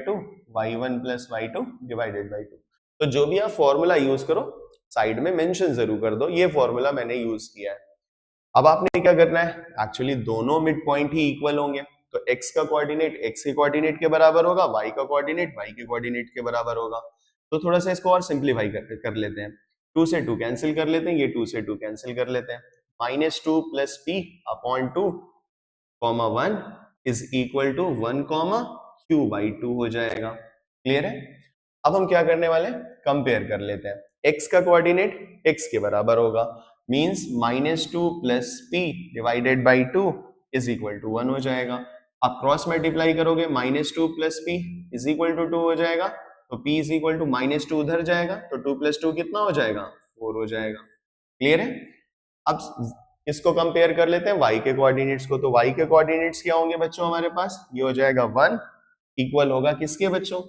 2 y1 + y2 / 2। तो जो भी आप फॉर्मूला यूज करो साइड में मेंशन जरूर कर दो ये फॉर्मूला मैंने यूज किया है। अब आपने क्या करना है, एक्चुअली दोनों मिड पॉइंट ही इक्वल होंगे, तो x का कोऑर्डिनेट x के कोऑर्डिनेट के बराबर होगा, y का कोऑर्डिनेट y के कोऑर्डिनेट के बराबर होगा। तो थोड़ा सा इसको और सिंप्लीफाई कर लेते हैं, 2 से 2 कैंसिल कर लेते हैं, ये 2 से 2 कैंसिल कर लेते हैं, -2 + p/2, 1 = 1, q/2 हो जाएगा। क्लियर है? अब हम क्या करने वाले हैं, कंपेयर कर लेते हैं। x का कोऑर्डिनेट x के बराबर होगा, मींस -2 + p/2 = 1 हो जाएगा। आप क्रॉस मल्टीप्लाई करोगे, -2 + p = 2 हो जाएगा, तो p = -2 उधर जाएगा, तो 2 + 2 कितना हो जाएगा 4 हो जाएगा। क्लियर है? अब इसको कंपेयर कर लेते हैं y के कोऑर्डिनेट्स को, तो y के कोऑर्डिनेट्स क्या होंगे बच्चों हमारे पास, ये हो जाएगा 1 इक्वल होगा किसके बच्चों,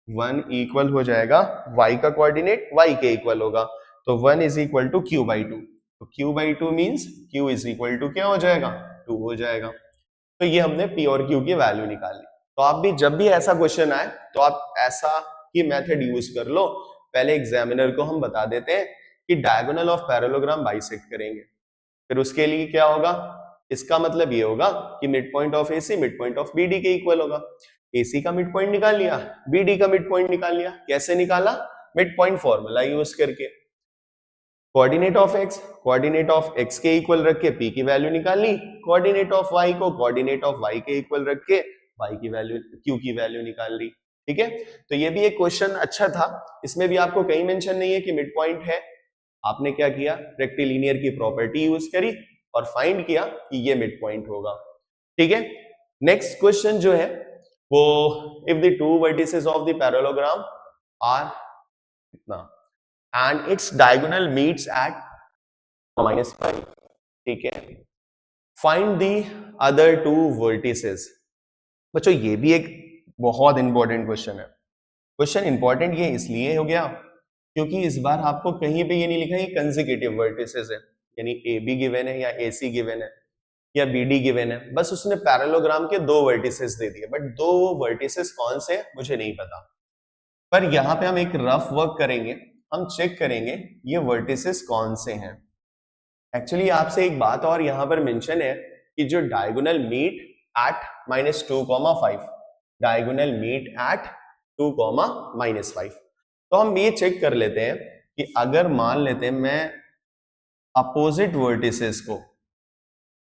1 इक्वल हो जाएगा y का कोऑर्डिनेट y के इक्वल होगा, तो 1 = q/2, तो q/2 मींस q = क्या हो जाएगा 2 हो जाएगा। तो ये हमने p और q की वैल्यू निकाली। तो आप भी जब भी ऐसा क्वेश्चन आए तो आप ऐसा ही मेथड यूज कर लो। पहले एग्जामिनर को हम बता देते हैं कि डायगोनल ऑफ पैरेललोग्राम बाइसेक्ट करेंगे, फिर उसके लिए क्या होगा, इसका मतलब ये होगा कि mid point of AC mid point of BD के इक्वल होगा। AC का मिड पॉइंट निकाल लिया, BD का मिड पॉइंट निकाल लिया, कैसे निकाला, मिड पॉइंट फॉर्मूला यूज करके। कोऑर्डिनेट ऑफ x के इक्वल रख के p की वैल्यू निकाल ली, कोऑर्डिनेट ऑफ y को कोऑर्डिनेट ऑफ y के इक्वल रख के y की वैल्यू q की वैल्यू निकाल ली। ठीक है, तो ये भी एक क्वेश्चन अच्छा था, इसमें भी आपको कहीं मेंशन नहीं है कि मिड पॉइंट है, आपने क्या किया, रेक्टिलिनियर की प्रॉपर्टी यूज करी और फाइंड किया कि ये मिड पॉइंट होगा। ठीक है, नेक्स्ट क्वेश्चन जो है वो, if the two vertices of the parallelogram are इतना and its diagonal meets at -5, ठीक है, find the other two vertices। बच्चों ये भी एक बहुत इंपॉर्टेंट क्वेश्चन है। क्वेश्चन इंपॉर्टेंट ये इसलिए हो गया क्योंकि इस बार आपको कहीं पे ये नहीं लिखा है कंसेक्यूटिव वर्टिसेस है, यानी AB गिवन है या AC गिवन है या BD गिवन है, बस उसने पैरेललोग्राम के 2 वर्टिसेस दे दिए, बट 2 वर्टिसेस कौन से मुझे नहीं पता। पर यहाँ पे हम एक रफ वर्क करेंगे, हम चेक करेंगे ये वर्टिसेस कौन से हैं। एक्चुअली आपसे एक बात और यहाँ पर मेंशन है कि जो diagonal meet at -2, 5, diagonal meet at 2, -5। तो हम ये चेक कर लेते हैं कि अगर मान लेते हैं मैं अपोजिट वर्टिसेस को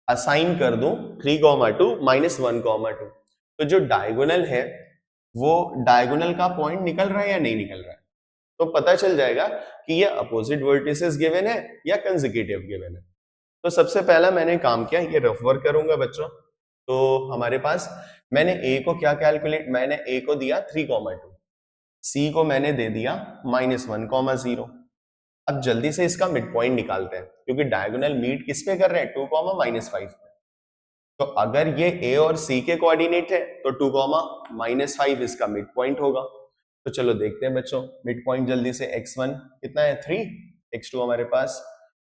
असाइन कर दूं 3, 2, -1, 2, तो जो डायगोनल है वो डायगोनल का पॉइंट निकल रहा है या नहीं निकल रहा है, तो पता चल जाएगा कि ये अपोजिट वर्टिसेस गिवन है या कंसेक्यूटिव गिवन है। तो सबसे पहला मैंने काम किया, ये रफ वर्क करूंगा बच्चों। तो हमारे पास मैंने A को क्या कैलकुलेट, मैंने A को दिया 3, 2, C को मैंने दे दिया -1, 0। अब जल्दी से इसका मिड पॉइंट निकालते हैं क्योंकि डायगोनल मीट किस पे कर रहे हैं 2, -5 पे। तो अगर ये A और C के कोऑर्डिनेट है तो 2, -5 इसका मिड पॉइंट होगा। तो चलो देखते हैं बच्चों, मिड पॉइंट जल्दी से, x1 कितना है 3, x2 हमारे पास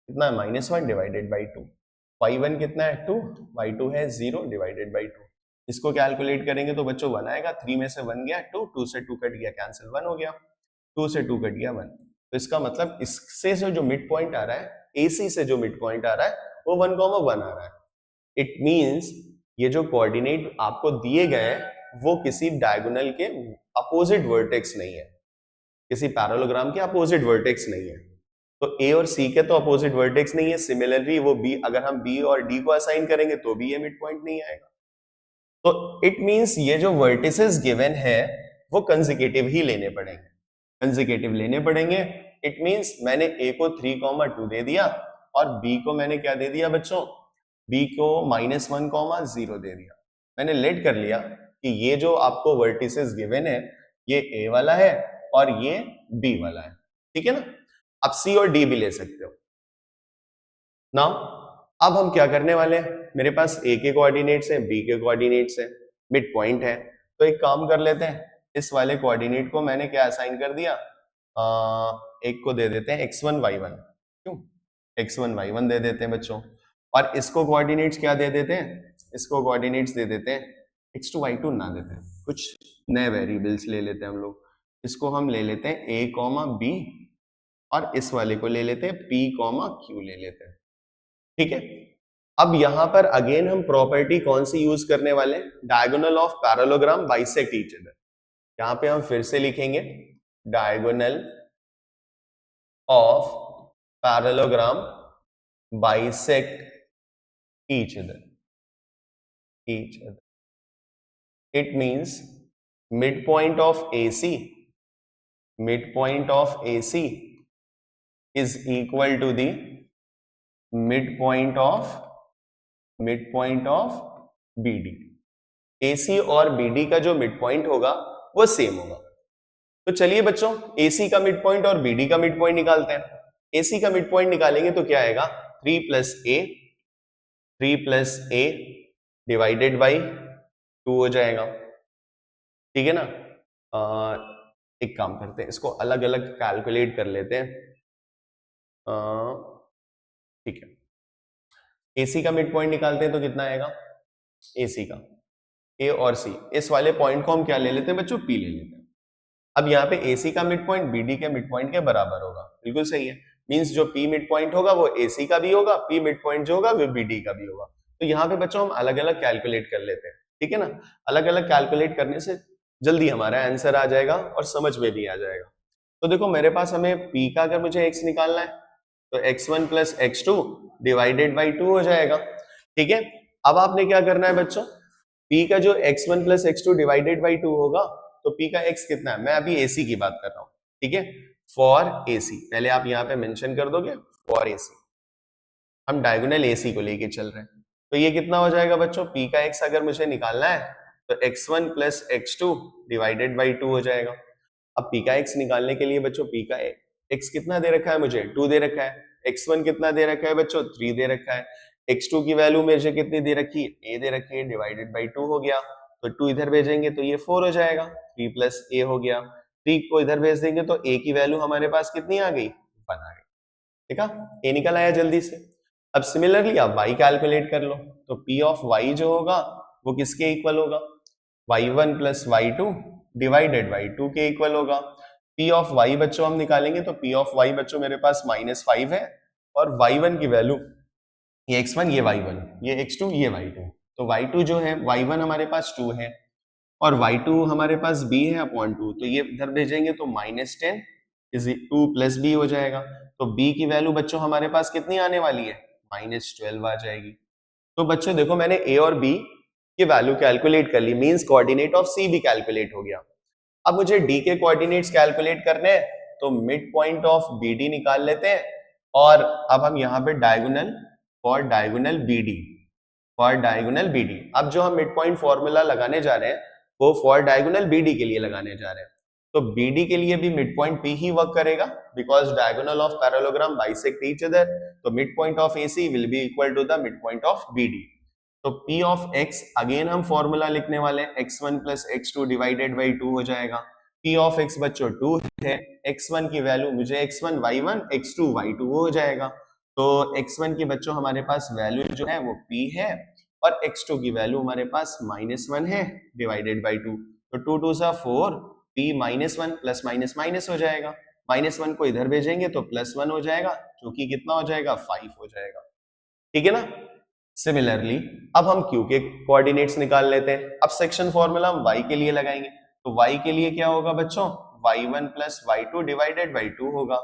कितना है -1/2, y1 कितना है 2, y2 है 0/2। इसको कैलकुलेट करेंगे तो बच्चों 1 आएगा, 3 में से 1 गया 2, 2 से 2 कट गया कैंसिल, 1 हो गया, 2 से 2 कट गया 1। तो इसका मतलब इससे जो मिड पॉइंट आ रहा है, AC से जो मिड पॉइंट आ रहा है वो 1, 1 आ रहा है। इट मींस ये जो कोऑर्डिनेट आपको दिए गए हैं वो किसी डायगोनल के अपोजिट वर्टेक्स नहीं है, किसी पैरेललोग्राम के अपोजिट वर्टेक्स नहीं है। तो ए और सी के तो अपोजिट वर्टेक्स नहीं है, सिमिलरली वो बी, अगर हम बी और डी को असाइन करेंगे तो भी ये मिड पॉइंट नहीं आएगा। तो इट मींस ये जो वर्टिसेस गिवन है वो कंसेक्यूटिव ही लेने पड़ेंगे, कंसेक्यूटिव लेने पड़ेंगे। इट मींस मैंने ए को 3,2 दे दिया और बी को मैंने क्या दे दिया बच्चों, बी को -1,0 दे दिया। मैंने लेट कर लिया कि ये जो आपको वर्टिसेस गिवन है ये ए वाला है और ये बी वाला है, ठीक है ना। आप सी और डी भी ले सकते हो। नाउ अब हम क्या करने वाले हैं, मेरे पास ए के कोऑर्डिनेट्स हैं, बी के कोऑर्डिनेट्स हैं, मिड पॉइंट है, तो एक काम कर लेते हैं, इस वाले कोऑर्डिनेट को मैंने क्या असाइन कर दिया, एक को दे देते हैं x1 y1, क्यों x1 y1 दे देते हैं बच्चों, और इसको कोऑर्डिनेट्स क्या दे देते हैं, इसको कोऑर्डिनेट्स दे देते हैं x2 y2 ना देते हैं, कुछ नए वेरिएबल्स ले लेते हैं हम लोग। इसको हम ले लेते हैं a, b और इस वाले को ले लेते हैं p, q ले लेते हैं, ठीक है। अब यहां पर अगेन हम प्रॉपर्टी कौन सी यूज करने वाले हैं, diagonal of parallelogram bisect each other. यहां पे हम फिर से लिखेंगे diagonal of parallelogram bisect each other, it means midpoint of AC is equal to the midpoint of BD। AC और BD का जो मिड पॉइंट होगा वो सेम होगा। तो चलिए बच्चों AC का मिड पॉइंट और BD का मिड पॉइंट निकालते हैं। AC का मिड पॉइंट निकालेंगे तो क्या आएगा, 3 प्लस a डिवाइडेड बाई 2 हो जाएगा, ठीक है ना। एक काम करते हैं, इसको अलग अलग कैलकुलेट कर लेते हैं, ठीक है। AC का मिड पॉइंट निकालते हैं तो कितना आएगा, AC का A और C, इस वाले पॉइंट को हम क्या ले लेते हैं बच्चों, P ले लेते हैं। अब यहाँ पे AC का मिड पॉइंट BD के मिड पॉइंट के बराबर होगा, बिल्कुल सही है। मींस जो P मिड पॉइंट होगा वो AC का भी होगा, P मिड पॉइंट जो होगा वो BD का भी होगा। तो यहाँ पे बच्चों हम अलग अलग कैलकुलेट कर लेते हैं, ठीक है ना। अलग अलग कैलकुलेट करने से जल्दी हमारा आंसर आ जाएगा और समझ में भी आ जाएगा। तो देखो मेरे पास हमें P का अगर मुझे x निकालना है तो x1 plus x2 divided by 2 हो जाएगा, ठीक है। अब आपने क्या करना है बच्चों, P का जो x1 plus x2 divided by 2 होगा तो P का x कितना है, मैं अभी AC की बात कर रहा हूँ, ठीक है। फॉर AC पहले आप यहाँ पे मेंशन कर दोगे, फॉर AC हम डायगोनल AC को लेके चल रहे हैं, तो ये कितना हो जाएगा बच्चों, P का x अगर मुझे निकालना है तो x1 plus x2 divided by 2 हो जाएगा। अब P का x निकालने के लिए बच्चों P का x कितना दे रखा है मुझे, 2 दे रखा है, x1 कितना दे रखा है बच्चों, 3 दे रखा है, x2 की वैल्यू मुझे कितनी दे रखी है, a दे रखी है, डिवाइडेड बाई 2 हो गया, तो 2 इधर भेजेंगे तो ये 4 हो जाएगा, 3 प्लस a हो गया, 3 को इधर भेज देंगे तो a की वैल्यू हमारे पास कितनी आ गई, 1 आ गई, ठीक है, a निकल आया जल्दी से। अब सिमिलरली आप y कैलकुलेट कर लो, तो p ऑफ y जो होगा वो किसके इक्वल होगा, y1 plus y2 divided by 2 के इक्वल होगा। p ऑफ y बच्चों हम निकालेंगे तो p ऑफ y बच्चों मेरे पास -5 है और y1 की वैल्यू, ये x1 ये y1 ये x2 ये y2, तो y2 जो है y1 हमारे पास 2 है और y2 हमारे पास b है अपॉन 2, तो ये इधर भेजेंगे तो -10 इज 2 प्लस b हो जाएगा, तो b की वैल्यू बच्चों हमारे पास कितनी आने वाली है, -12 आ जाएगी। तो बच्चों देखो मैंने a और b की वैल्यू कैलकुलेट कर ली, मींस कोऑर्डिनेट ऑफ c भी कैलकुलेट हो गया। अब मुझे d के कोऑर्डिनेट्स कैलकुलेट करने हैं तो मिड पॉइंट ऑफ bd निकाल लेते हैं, और अब हम यहाँ पे डायगोनल फॉर डायगोनल BD, अब जो हम मिड पॉइंट फॉर्मूला लगाने जा रहे हैं वो फॉर डायगोनल BD के लिए लगाने जा रहे हैं, तो BD के लिए भी मिड पॉइंट P ही वर्क करेगा because diagonal of parallelogram bisect each other, तो mid point of AC will be equal to the mid point of BD। तो P ऑफ x अगेन हम फॉर्मूला लिखने वाले हैं, x1 plus x2 divided by 2 हो जाएगा। P of x बच्चों 2 है, x1 की वैल्यू मुझे x1 y1 x2 y2 हो जाएगा, तो x1 की बच्चों हमारे पास वैल्यू जो है वो P है और x2 की वैल्यू हमारे पास -1 है डिवाइडेड बाई 2, तो 2 2 सा 4, P -1 प्लस माइनस माइनस हो जाएगा, -1 को इधर भेजेंगे तो +1 हो जाएगा जो कि कितना हो जाएगा, 5 हो जाएगा, ठीक है ना। सिमिलरली अब हम Q के कोऑर्डिनेट्स निकाल लेते हैं। अब सेक्शन फॉर्मूला हम y के लिए लगाएंगे, तो y के लिए क्या होगा बच्चों, y1 plus y2 divided by 2 होगा।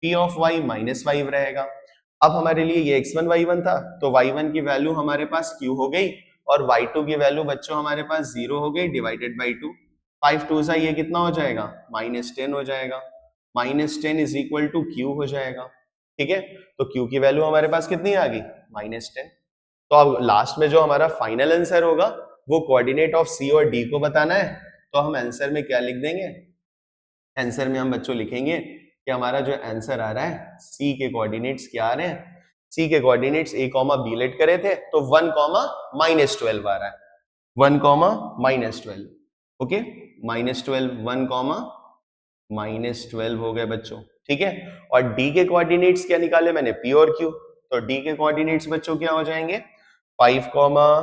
p ऑफ y माइनस 5 रहेगा। अब हमारे लिए ये x1 y1 था, तो y1 की वैल्यू हमारे पास q हो गई और y2 की वैल्यू बच्चों हमारे पास 0 हो गई डिवाइडेड बाई 2। 5 2 सा ये कितना हो जाएगा, -10 हो जाएगा। -10 इज इक्वल टू q हो जाएगा। ठीक है, तो q की वैल्यू हमारे पास कितनी आ गई, -10। तो अब लास्ट में जो हमारा फाइनल आंसर होगा वो कोऑर्डिनेट ऑफ c और d को बताना है। तो हम आंसर में क्या लिख देंगे, आंसर में हम बच्चों लिखेंगे कि हमारा जो आंसर आ रहा है c के कोऑर्डिनेट्स क्या आ रहे हैं, c के कोऑर्डिनेट्स a, b लेट करे थे तो 1, -12 आ रहा है, 1, -12। ओके, -12 1, -12 हो गए बच्चों। ठीक है, और d के कोऑर्डिनेट्स क्या निकाले मैंने, p और q। तो d के कोऑर्डिनेट्स बच्चों क्या हो जाएंगे, 5, -10,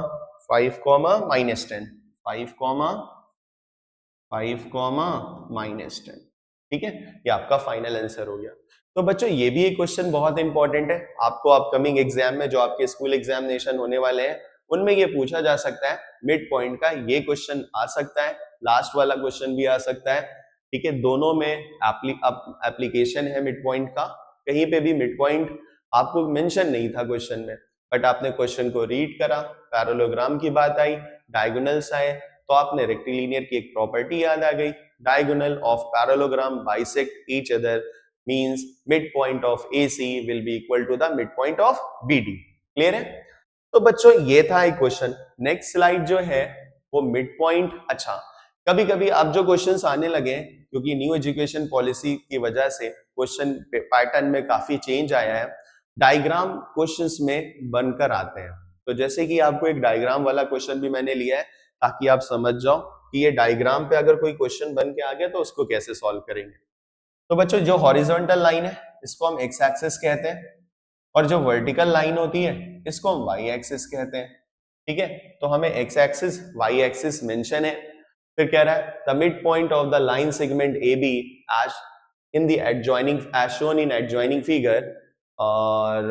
5, -10। ठीक है, ये आपका फाइनल आंसर हो गया। तो बच्चों ये भी एक क्वेश्चन बहुत इंपॉर्टेंट है, आपको अपकमिंग एग्जाम में जो आपके स्कूल एग्जामिनेशन होने वाले हैं उनमें ये पूछा जा सकता है। मिड पॉइंट का ये क्वेश्चन आ सकता है, लास्ट वाला क्वेश्चन भी आ सकता है। ठीक है, दोनों में एप्लीकेशन है मिड पॉइंट का। कहीं पे भी मिड पॉइंट आपको मेंशन नहीं था क्वेश्चन में, बट आपने क्वेश्चन को रीड करा, पैरेललोग्राम की बात आई, डायगोनल्स आए, तो आपने रेक्टिलिनियर की एक प्रॉपर्टी याद आ गई, diagonal of parallelogram bisect each other means mid point of AC will be equal to the mid point of BD। Clear है? तो बच्चों ये था एक क्वेश्चन। नेक्स्ट स्लाइड जो है वो मिड पॉइंट। अच्छा, कभी कभी अब जो क्वेश्चंस आने लगे क्योंकि न्यू एजुकेशन पॉलिसी की वजह से क्वेश्चन पैटर्न में काफी चेंज आया है, डायग्राम क्वेश्चंस में बनकर आते हैं। तो जैसे कि आपको एक डायग्राम वाला क्वेश्चन भी मैंने लिया है ताकि आप समझ जाओ कि ये डायग्राम पे अगर कोई क्वेश्चन बन के आ गया तो उसको कैसे सॉल्व करेंगे। तो बच्चों जो हॉरिजॉन्टल लाइन है इसको हम एक्स एक्सिस कहते हैं और जो वर्टिकल लाइन होती है इसको हम वाई एक्सिस कहते हैं। ठीक है, तो हमें X axis Y axis mention है। फिर कह रहा है the mid point of the line segment AB as in the adjoining as shown in adjoining figure और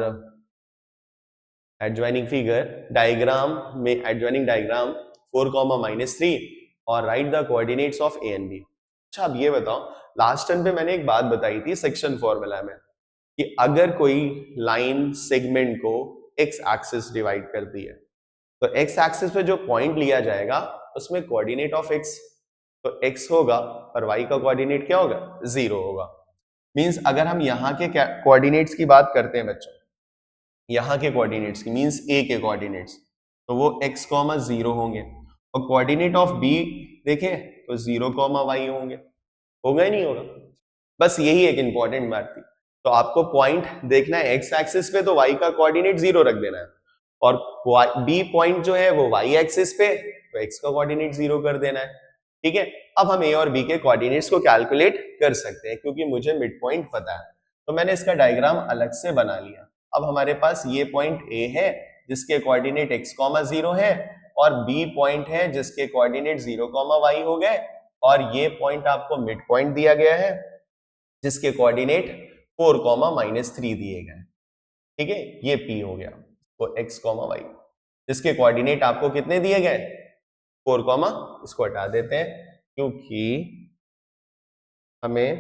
एडजॉइनिंग फिगर डायग्राम में एडजॉइनिंग डायग्राम 4, -3 और write the coordinates of A and B। अच्छा, अब ये बताओ, लास्ट टाइम पे मैंने एक बात बताई थी सेक्शन फॉर्मूला में कि अगर कोई लाइन सेगमेंट को एक्स एक्सिस डिवाइड करती है तो एक्स एक्सिस पे जो पॉइंट लिया जाएगा उसमें कोऑर्डिनेट ऑफ एक्स तो एक्स होगा और वाई का कोऑर्डिनेट क्या होगा, 0 होगा। मींस अगर हम यहाँ के कोऑर्डिनेट्स की बात करते हैं बच्चों, यहाँ के कोऑर्डिनेट्स की मींस ए के कोऑर्डिनेट्स, तो वो x, 0 होंगे और कोऑर्डिनेट ऑफ b देखें तो 0, y होंगे। होगा ही नहीं होगा? बस यही एक इंपॉर्टेंट बात थी। तो आपको पॉइंट देखना है एक्स एक्सिस पे तो y का कोऑर्डिनेट 0 रख देना है और b पॉइंट जो है वो y एक्सिस पे तो x का कोऑर्डिनेट 0 कर देना है। ठीक है, अब हम a और b के कोऑर्डिनेट्स को कैलकुलेट कर सकते हैं क्योंकि मुझे मिड पॉइंट पता है। तो मैंने इसका डायग्राम अलग से बना लिया। अब हमारे पास ये पॉइंट A है जिसके कोऑर्डिनेट x, 0 है और B पॉइंट है जिसके कोऑर्डिनेट 0, y हो गए और ये पॉइंट आपको मिड पॉइंट दिया गया है जिसके कोऑर्डिनेट 4, -3 दिए गए। ठीक है, ये P हो गया, तो x, y जिसके कोऑर्डिनेट आपको कितने दिए गए, 4, इसको हटा देते हैं क्योंकि हमें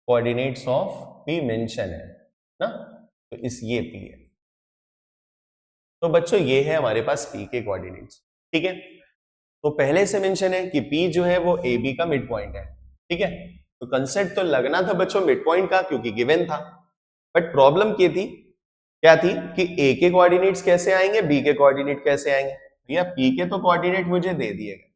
कोऑर्डिनेट्स ऑफ P मेंशन है ना, तो इस ये P है। तो बच्चों ये है हमारे पास P के कोऑर्डिनेट्स। ठीक है, तो पहले से मेंशन है कि P जो है वो AB का मिड पॉइंट है। ठीक है, तो कंसेप्ट तो लगना था बच्चों मिड पॉइंट का क्योंकि गिवन था, बट प्रॉब्लम क्या थी कि A के कोऑर्डिनेट्स कैसे आएंगे, B के कोऑर्डिनेट कैसे आएंगे। भैया P के तो कोऑर्डिनेट मुझे दे दिए गए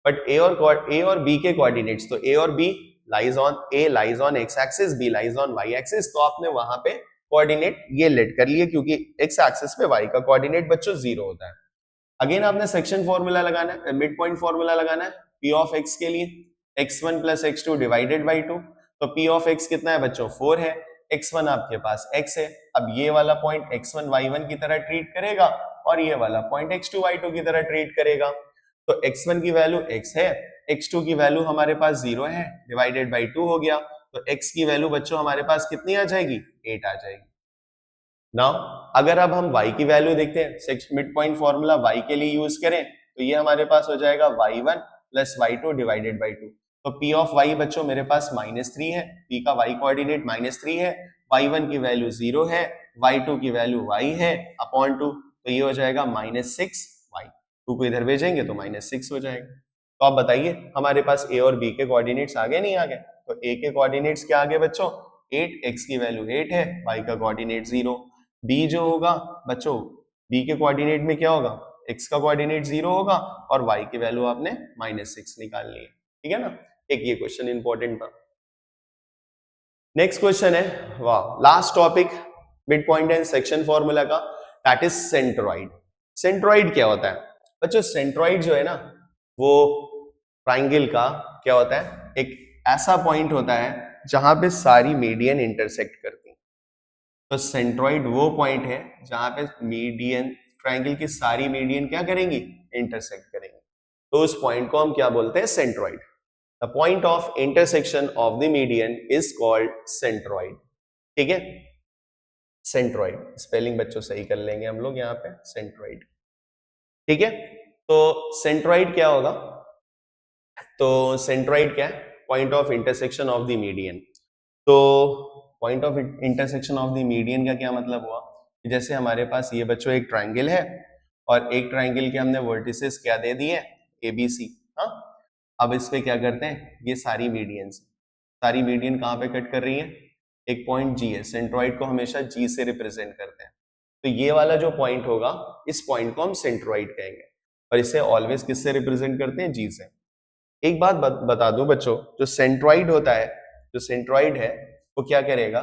बट A और B के कोऑर्डिनेट्स, तो A और B lies on A lies on x axis, B lies on y axis, तो आपने वहां पे कोऑर्डिनेट ये लेट कर लिए क्योंकि x एक्सिस पे y का कोऑर्डिनेट बच्चों 0 होता है। अगेन आपने सेक्शन फॉर्मूला लगाना है, मिड पॉइंट फॉर्मूला लगाना है P ऑफ x के लिए, x1 + x2 डिवाइडेड बाई 2। तो P ऑफ x कितना है बच्चों, 4 है, x1 आपके पास x है। अब ये वाला पॉइंट x1 y1 की तरह ट्रीट करेगा और ये वाला पॉइंट x2 y2 की तरह ट्रीट करेगा। तो x1 की वैल्यू x है, x2 की वैल्यू हमारे पास 0 है, डिवाइडेड बाई 2 हो गया। तो x की वैल्यू बच्चों हमारे पास कितनी आ जाएगी, 8 आ जाएगी। नाउ अगर अब हम y की वैल्यू देखते हैं, मिड पॉइंट फॉर्मूला y के लिए यूज करें तो ये हमारे पास हो जाएगा y1 + y2 डिवाइडेड बाई 2। तो p ऑफ y बच्चों मेरे पास -3 है, p का y कोऑर्डिनेट -3 है, y1 की वैल्यू 0 है, y2 की वैल्यू y है अपॉन 2, तो ये हो जाएगा -6y। 2 को इधर भेजेंगे तो -6 हो जाएगा। तो आप बताइए हमारे पास a और b के कोऑर्डिनेट्स आ गए नहीं आ गए? तो a के कोऑर्डिनेट्स क्या आ गए बच्चों? 8, x की वैल्यू 8 है, y का कोऑर्डिनेट 0। b जो होगा बच्चों, b के कोऑर्डिनेट में क्या होगा? x का कोऑर्डिनेट 0 होगा और y की वैल्यू आपने -6 निकालनी है, ठीक है ना? एक ये क्वेश्चन इंपॉर्टेंट था। नेक्स्ट क्वेश्चन है, वाह, last topic mid point and section formula का, दैट इज सेंट्रॉइड। सेंट्रॉइड क्या होता है बच्चों? सेंट्रॉइड जो है ना वो ट्राइंगल का क्या होता है? एक ऐसा पॉइंट होता है जहां पे सारी मीडियन इंटरसेक्ट करती है। तो सेंट्रॉइड वो पॉइंट है जहां पे मीडियन, ट्राइंगल की सारी मीडियन क्या करेंगी? इंटरसेक्ट करेंगी। तो उस पॉइंट को हम क्या बोलते हैं? Centroid. The point of intersection of the median is called centroid। ठीक है, सेंट्रॉइड स्पेलिंग बच्चों सही कर लेंगे हम लोग यहाँ पे, सेंट्रॉइड, ठीक है। तो सेंट्रॉइड क्या होगा? तो सेंट्रॉइड क्या है? Point of intersection of the median. तो point of intersection of the median का क्या मतलब हुआ कि जैसे हमारे पास ये बच्चों एक ट्राइंगल है और एक ट्राइंगल के हमने वर्टिसेस क्या दे दिए? ABC। हाँ, अब इस पे क्या करते हैं? ये सारी मीडियन कहाँ पे कट कर रही है? एक पॉइंट G है, सेंट्रॉइड को हमेशा G से रिप्रेजेंट करते हैं। तो ये वाला जो पॉइंट होगा, इस पॉइंट को हम सेंट्रॉइड कहेंगे और इसे ऑलवेज किससे रिप्रेजेंट करते हैं? G से। एक बात बता दूं बच्चों, जो सेंट्रॉइड होता है, जो सेंट्रॉइड है वो क्या करेगा?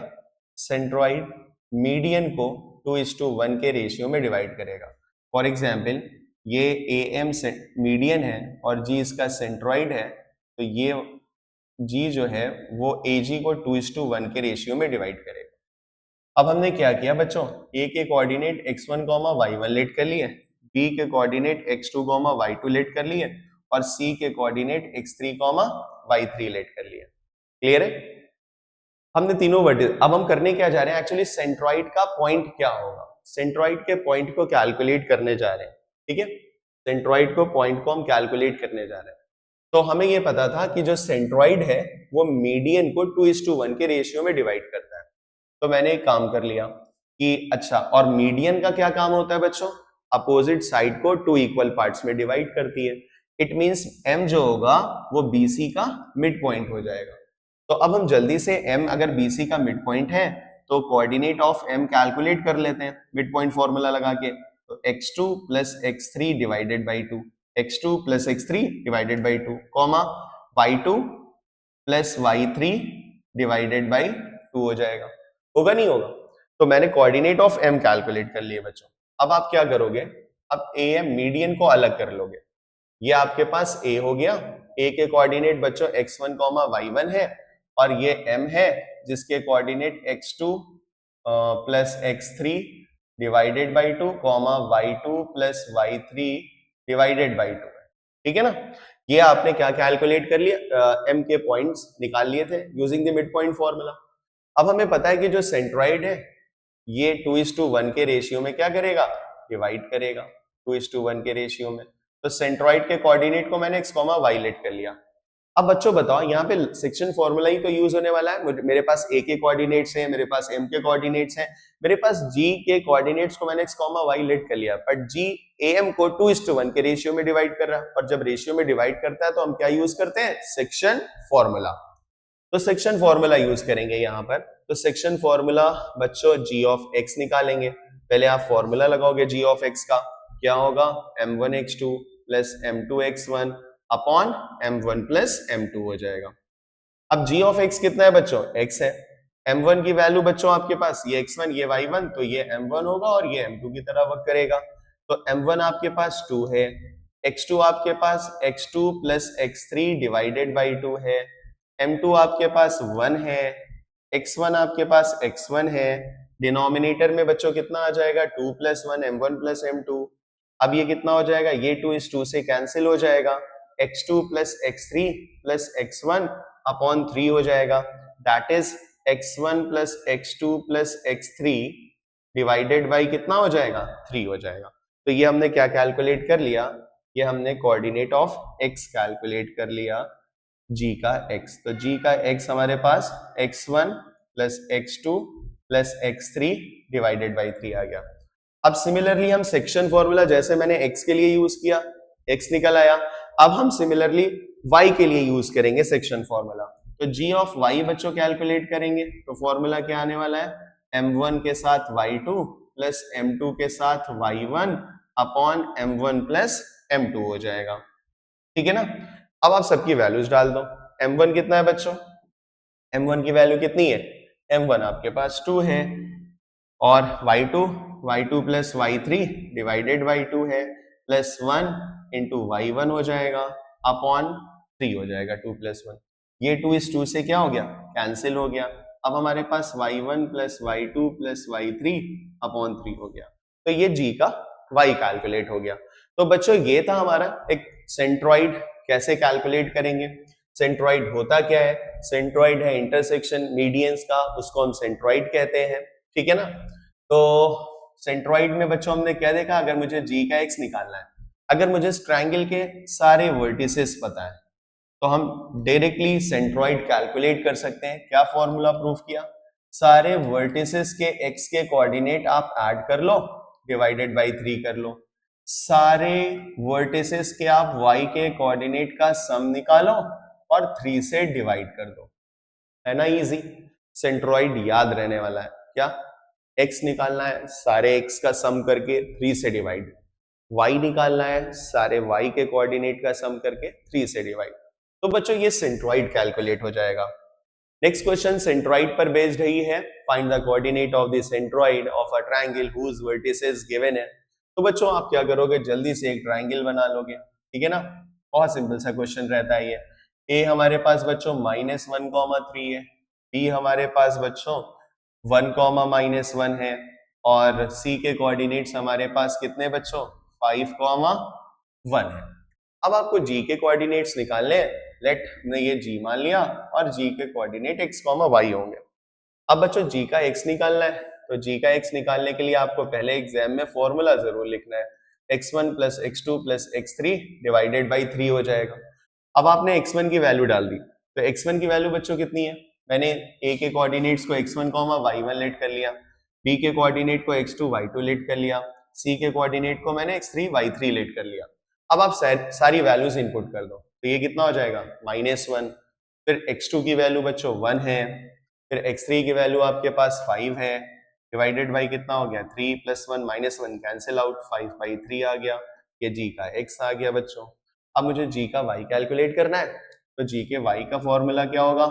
सेंट्रॉइड मीडियन को 2:1 के रेशियो में डिवाइड करेगा। फॉर एग्जाम्पल, ये AM मीडियन है और G इसका सेंट्रॉइड है, तो ये G जो है वो AG को 2:1 के रेशियो में डिवाइड करेगा। अब हमने क्या किया बच्चों? A के कोऑर्डिनेट x1, y1 लेट कर लिए, B के कोऑर्डिनेट x2, y2 लेट कर लिए और C के कोऑर्डिनेट x3, y3 लेट कर लिए। क्लियर है? हमने तीनों वर्टिस, अब हम करने क्या जा रहे हैं? एक्चुअली सेंट्रॉइड का पॉइंट क्या होगा? सेंट्रॉइड के पॉइंट को कैलकुलेट करने जा रहे हैं, ठीक है। सेंट्रॉइड को पॉइंट को हम कैलकुलेट करने जा रहे हैं। तो हमें ये पता था कि जो सेंट्रॉइड है वो मीडियन को 2:1 के रेशियो में डिवाइड करता है। तो मैंने एक काम कर लिया कि अच्छा, और मीडियन का क्या काम होता है बच्चों? अपोजिट साइड को 2 इक्वल पार्ट्स में डिवाइड करती है। इट मींस M जो होगा वो BC का मिड पॉइंट हो जाएगा। तो अब हम जल्दी से M अगर BC का मिड पॉइंट है तो कोऑर्डिनेट ऑफ M कैलकुलेट कर लेते हैं मिड पॉइंट फॉर्मूला लगा के। तो x2 plus x3 divided by 2, x2 plus x3 divided by 2, comma y2 plus y3 divided by 2 हो जाएगा। होगा नहीं होगा? तो मैंने कोऑर्डिनेट ऑफ M कैलकुलेट कर लिए बच्चों। अब आप क्या करोगे? अब AM मीडियन को अलग कर लोगे। ये आपके पास A हो गया, A के कोऑर्डिनेट बच्चों x1, y1 है और ये M है जिसके coordinate x2 plus x3 divided by 2, y2 plus y3 divided by 2 है, ठीक है ना। ये आपने क्या कैलकुलेट कर लिया? M के पॉइंट्स निकाल लिए थे using the mid point formula. अब हमें पता है कि जो सेंट्रॉइड है ये 2:1 के रेशियो में क्या करेगा? डिवाइड करेगा 2:1 के रेशियो में। तो सेंट्रॉइड के कोऑर्डिनेट को मैंने x, y लेट कर लिया। अब बच्चों बताओ, यहाँ पे सेक्शन फॉर्मूला ही तो यूज होने वाला है। मेरे पास A के कोऑर्डिनेट्स हैं, मेरे पास M के कोऑर्डिनेट्स हैं, मेरे पास G के कोऑर्डिनेट्स को मैंने x, y लेट कर लिया, बट G AM को 2:1 के रेशियो में डिवाइड कर रहा है। और जब रेशियो में डिवाइड करता है तो हम क्या यूज करते हैं? Section formula. तो सेक्शन फॉर्मूला यूज करेंगे यहाँ पर। तो सेक्शन फॉर्मूला बच्चों g ऑफ x निकालेंगे। पहले आप फॉर्मूला लगाओगे g ऑफ x का, क्या होगा? m1x2 plus m2x1 upon m1 plus m2 हो जाएगा। अब g ऑफ x कितना है बच्चों? x है। m1 की वैल्यू बच्चों आपके पास ये x1 ये y1, तो ये m1 होगा और ये m2 की तरह वर्क करेगा। तो m1 आपके पास 2 है, x2 आपके पास x2 plus x3 divided by 2 है, m2 आपके पास 1 है, x1 आपके पास x1 है। डिनोमिनेटर में बच्चों कितना आ जाएगा? 2 प्लस 1 m1 प्लस m2। अब ये कितना हो जाएगा? ये 2:2 से कैंसिल हो जाएगा, x2 plus x3 plus x1 upon 3 हो जाएगा, that is x1 plus x2 plus x3 divided by कितना हो जाएगा? 3 हो जाएगा। तो ये हमने क्या कैलकुलेट कर लिया? ये हमने कोऑर्डिनेट ऑफ x कैलकुलेट कर लिया। जी का x, तो जी का x हमारे पास x1 plus x2 plus x3 divided by 3 आ गया। अब सिमिलरली हम सेक्शन फॉर्मूला जैसे मैंने x के लिए यूज किया, x निकल आया, अब हम सिमिलरली y के लिए यूज करेंगे सेक्शन फॉर्मूला। तो g ऑफ y बच्चों कैलकुलेट करेंगे, तो फॉर्मूला क्या आने वाला है, m1 के साथ y2 प्लस m2 के साथ y1 upon m1 plus m2 हो जाएगा। ठीक है ना। अब आप सबकी वैल्यूज डाल दो। m1 कितना है बच्चों, m1 की वैल्यू कितनी है, m1 आपके पास 2 है, और y2 plus y3 divided by 2 है, प्लस 1 इंटू y1 हो जाएगा अपॉन 3 हो जाएगा, 2 प्लस 1, ये 2 इस 2 से क्या हो गया, कैंसिल हो गया। अब हमारे पास y1 plus y2 plus y3 upon 3 हो गया। तो ये g का y कैलकुलेट हो गया। तो बच्चों ये था हमारा एक सेंट्रॉइड कैसे कैलकुलेट करेंगे। सेंट्रॉइड होता क्या है, सेंट्रॉइड है इंटरसेक्शन मीडियंस का, उसको हम सेंट्रॉइड कहते हैं। ठीक है ना। तो सेंट्रॉइड में बच्चों हमने क्या देखा, अगर मुझे g का x निकालना है, अगर मुझे इस ट्रायंगल के सारे वर्टिसेस पता है, तो हम डायरेक्टली सेंट्रॉइड कैलकुलेट कर सकते हैं। क्या फॉर्मूला प्रूफ किया, सारे वर्टिसेस के x के कोऑर्डिनेट आप ऐड कर लो, डिवाइडेड बाई 3 कर लो, सारे वर्टिसेस के आप y के कोऑर्डिनेट का सम निकालो और 3 से डिवाइड कर दो, है ना इजी। सेंट्रॉइड याद रहने वाला है, क्या x निकालना है, सारे x का सम करके 3 से डिवाइड, y निकालना है, सारे y के कोऑर्डिनेट का सम करके 3 से डिवाइड। तो बच्चों ये सेंट्रॉइड कैलकुलेट हो जाएगा। नेक्स्ट क्वेश्चन सेंट्रॉइड पर बेस्ड ही है, find the coordinate of the centroid of a triangle whose vertices given है। तो बच्चों आप क्या करोगे, जल्दी से एक ट्रायंगल बना लोगे। ठीक है ना, बहुत सिंपल सा क्वेश्चन रहता है ये। ए हमारे पास बच्चों -1,3 है, बी हमारे पास बच्चों 1, -1 है, और सी के कोऑर्डिनेट्स हमारे पास कितने बच्चों 5, 1 है। अब आपको जी के कोऑर्डिनेट्स निकालने हैं, लेट हमने ये जी मान लिया और जी के कोऑर्डिनेट x, y होंगे। अब बच्चों जी का x निकालना है, तो जी का x निकालने के लिए आपको पहले एग्जाम में फॉर्मूला जरूर लिखना है, x1 plus x2 plus x3 divided by 3 हो जाएगा। अब आपने x1 की वैल्यू डाल दी, तो x1 की वैल्यू बच्चों कितनी है, मैंने a के कोऑर्डिनेट्स को x1, y1 लेट कर लिया, b के कोऑर्डिनेट को x2, y2 लेट कर लिया, c के कोऑर्डिनेट को मैंने x3, y3 लेट कर लिया। अब आप सारी वैल्यूज इनपुट कर दो, तो ये कितना हो जाएगा -1, फिर x2 की वैल्यू बच्चों 1 है, फिर x3 की वैल्यू आपके पास 5 है, डिवाइडेड बाई कितना हो गया 3 प्लस 1 -1 कैंसिल आउट, 5/3 आ गया, ये g का x आ गया बच्चों। अब मुझे g का y कैलकुलेट करना है, तो g के y का फॉर्मूला क्या होगा,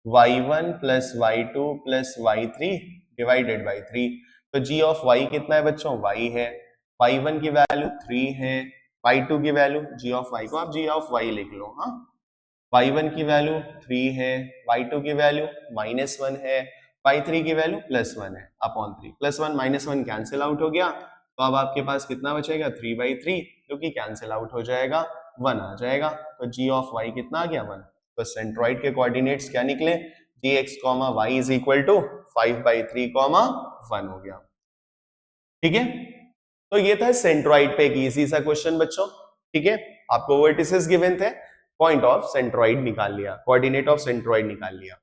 y1 plus y2 plus y3 divided by 3। तो g ऑफ y कितना है बच्चों, y है, y1 की वैल्यू 3 है, y2 की वैल्यू, g ऑफ y को आप g ऑफ y लिख लो, हाँ, y1 की वैल्यू 3 है, y2 की वैल्यू -1 है, y3 की वैल्यू +1 है अपॉन 3, +1 -1 कैंसिल आउट हो गया, तो अब आपके पास कितना बचेगा 3/3, जो कि कैंसिल आउट हो जाएगा, 1 आ जाएगा। तो g ऑफ y कितना आ गया 1। तो सेंट्रॉइड के कोऑर्डिनेट्स क्या निकले, gx, y is equal to 5/3, 1 हो गया। ठीक है, तो ये था सेंट्रॉइड पे एक इजी सा क्वेश्चन बच्चों। ठीक है, आपको वर्टिसेस गिवन थे, पॉइंट ऑफ सेंट्रॉइड निकाल लिया, कोऑर्डिनेट ऑफ सेंट्रॉइड निकाल लिया।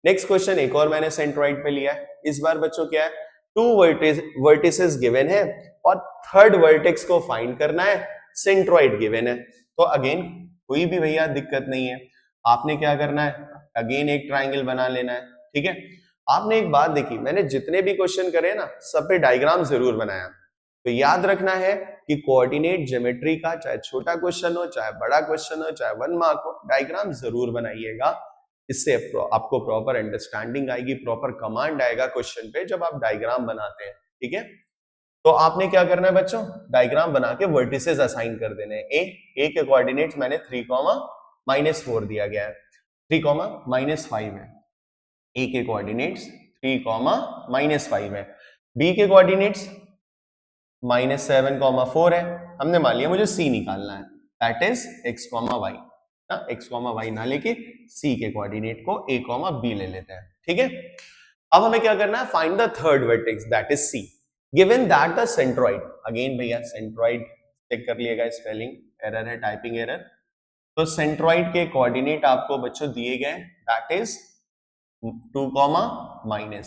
नेक्स्ट क्वेश्चन एक और मैंने सेंट्रॉइड पे लिया है, इस बार बच्चों क्या है, 2 वर्टिसेस गिवन है और थर्ड वर्टेक्स को फाइंड करना है, सेंट्रॉइड गिवन है। तो अगेन कोई भी भैया दिक्कत नहीं है, आपने क्या करना है, अगेन एक ट्राइंगल बना लेना है। ठीक है, आपने एक बात देखी, मैंने जितने भी क्वेश्चन करे ना सब पे डायग्राम जरूर बनाया, तो याद रखना है कि कोऑर्डिनेट ज्योमेट्री का चाहे छोटा क्वेश्चन हो चाहे बड़ा क्वेश्चन हो चाहे 1 मार्क हो, डायग्राम जरूर बनाइएगा, इससे आपको प्रॉपर अंडरस्टैंडिंग आएगी, प्रॉपर कमांड आएगा क्वेश्चन पे जब आप डायग्राम बनाते हैं। ठीक है, तो आपने क्या करना है बच्चों, डायग्राम बना के वर्टिसेस असाइन कर देने हैं। ए के कोऑर्डिनेट्स मैंने 3, -4 दिया गया है, 3, -5 है, ए के कोऑर्डिनेट्स 3, -5 है, बी के कोऑर्डिनेट्स -7, 4 है, हमने मान लिया मुझे सी निकालना है, that is x, y, x, y ना लेके सी के कोऑर्डिनेट को a, b ले लेते हैं। ठीक है, अब हमें क्या करना है, find the third vertex that is C, given that the centroid, again भैया सेंट्रॉइड चेक कर लिएगा, स्पेलिंग एरर है, टाइपिंग एरर, तो सेंट्रॉइड के कोऑर्डिनेट आपको बच्चों दिए गए, दैट इज 2,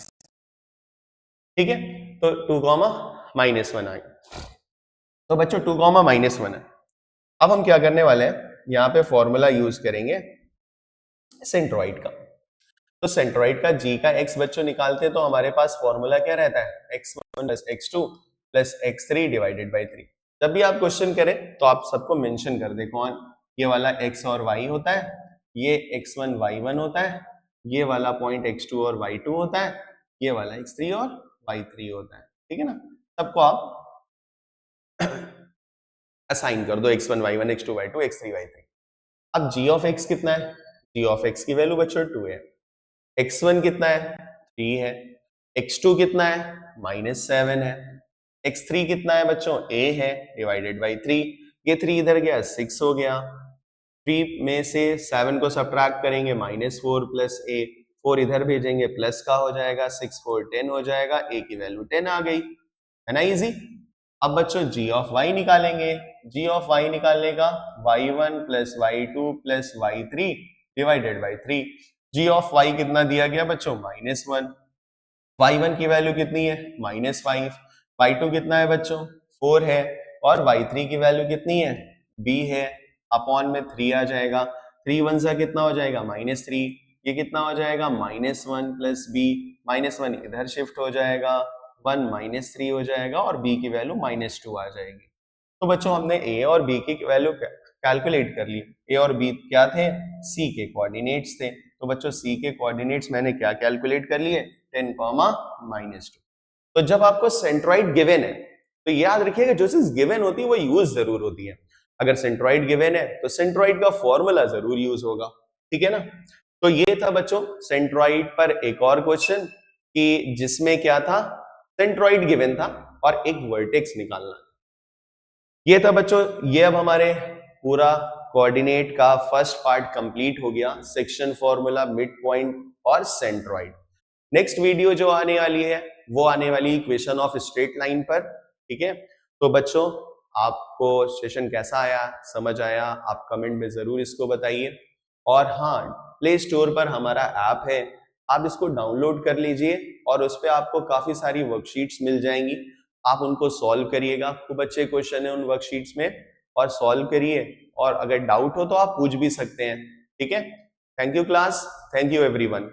ठीक है। तो 2, -1 आए। तो बच्चों 2, -1 है। अब हम क्या करने वाले हैं, यहाँ पे फॉर्मूला यूज करेंगे सेंट्रॉइड का। तो सेंट्रॉइड का जी का एक्स बच्चों निकालते हैं तो हमारे पास फॉर्मूला क्या रहता है, x1 + x2 + x3 / 3। जब भी आप क्वेश्चन करें तो आप सबको मेंशन कर दे कौन, ये वाला x और y होता है, ये x1 y1 होता है, ये वाला पॉइंट x2 और y2 होता है, ये वाला x3 और y3 होता है, ठीक है ना। सबको आप असाइन कर दो x1 y1 x2 y2 x3 y3। अब g ऑफ x कितना है, g ऑफ x की वैल्यू बच्चों 2 है, x1 कितना है 3 है, x2 कितना है -7 है, x3 कितना है बच्चों a है /3, ये 3 इधर गया 6 हो गया, 3 में से 7 को सब्ट्रैक्ट करेंगे -4 + a, 4 इधर भेजेंगे प्लस का हो जाएगा, 6 4 10 हो जाएगा, a की वैल्यू 10 आ गई, है ना इजी। अब बच्चों g ऑफ y निकालेंगे, g ऑफ y निकालने का y1 + y2 + y3 / 3। g of y कितना दिया गया बच्चों -1, y1 की वैल्यू कितनी है -5, y2 कितना है बच्चों 4 है, और y3 की वैल्यू कितनी है b है, अपॉन में 3 आ जाएगा, 3 1 सा कितना हो जाएगा -3, ये कितना हो जाएगा -1 + b, -1 इधर शिफ्ट हो जाएगा, 1 -3 हो जाएगा, और b की वैल्यू -2 आ जाएगी। तो बच्चों हमने a और b की वैल्यू कैलकुलेट कर ली, a और b क्या थे, c के कोऑर्डिनेट्स थे। तो बच्चों c के कोऑर्डिनेट्स मैंने क्या कैलकुलेट कर लिए 10, -2। तो जब आपको सेंट्रॉइड गिवन है तो याद रखिएगा जो चीज गिवन होती है वो यूज जरूर होती है। अगर सेंट्रॉइड गिवन है तो सेंट्रॉइड का फॉर्मूला जरूर यूज होगा, ठीक है ना। तो ये था बच्चों सेंट्रॉइड पर एक और क्वेश्चन कि जिसमें क्या था, सेंट्रॉइड गिवन था और एक वर्टेक्स निकालना। ये था बच्चों, ये अब हमारे पूरा कोऑर्डिनेट का फर्स्ट पार्ट कंप्लीट हो गया, सेक्शन फॉर्मूला, मिड पॉइंट और सेंट्रॉइड। नेक्स्ट वीडियो जो आने वाली है वो आने वाली इक्वेशन ऑफ स्ट्रेट लाइन पर, ठीक है। तो बच्चों आपको सेशन कैसा आया, समझ आया, आप कमेंट में जरूर इसको बताइए। और हाँ, प्ले स्टोर पर हमारा ऐप है, आप इसको डाउनलोड कर लीजिए और उस पर आपको काफी सारी वर्कशीट्स मिल जाएंगी, आप उनको सॉल्व करिएगा। खूब अच्छे क्वेश्चन है उन वर्कशीट्स में, और सॉल्व करिए, और अगर डाउट हो तो आप पूछ भी सकते हैं, ठीक है। Thank you class, thank you everyone.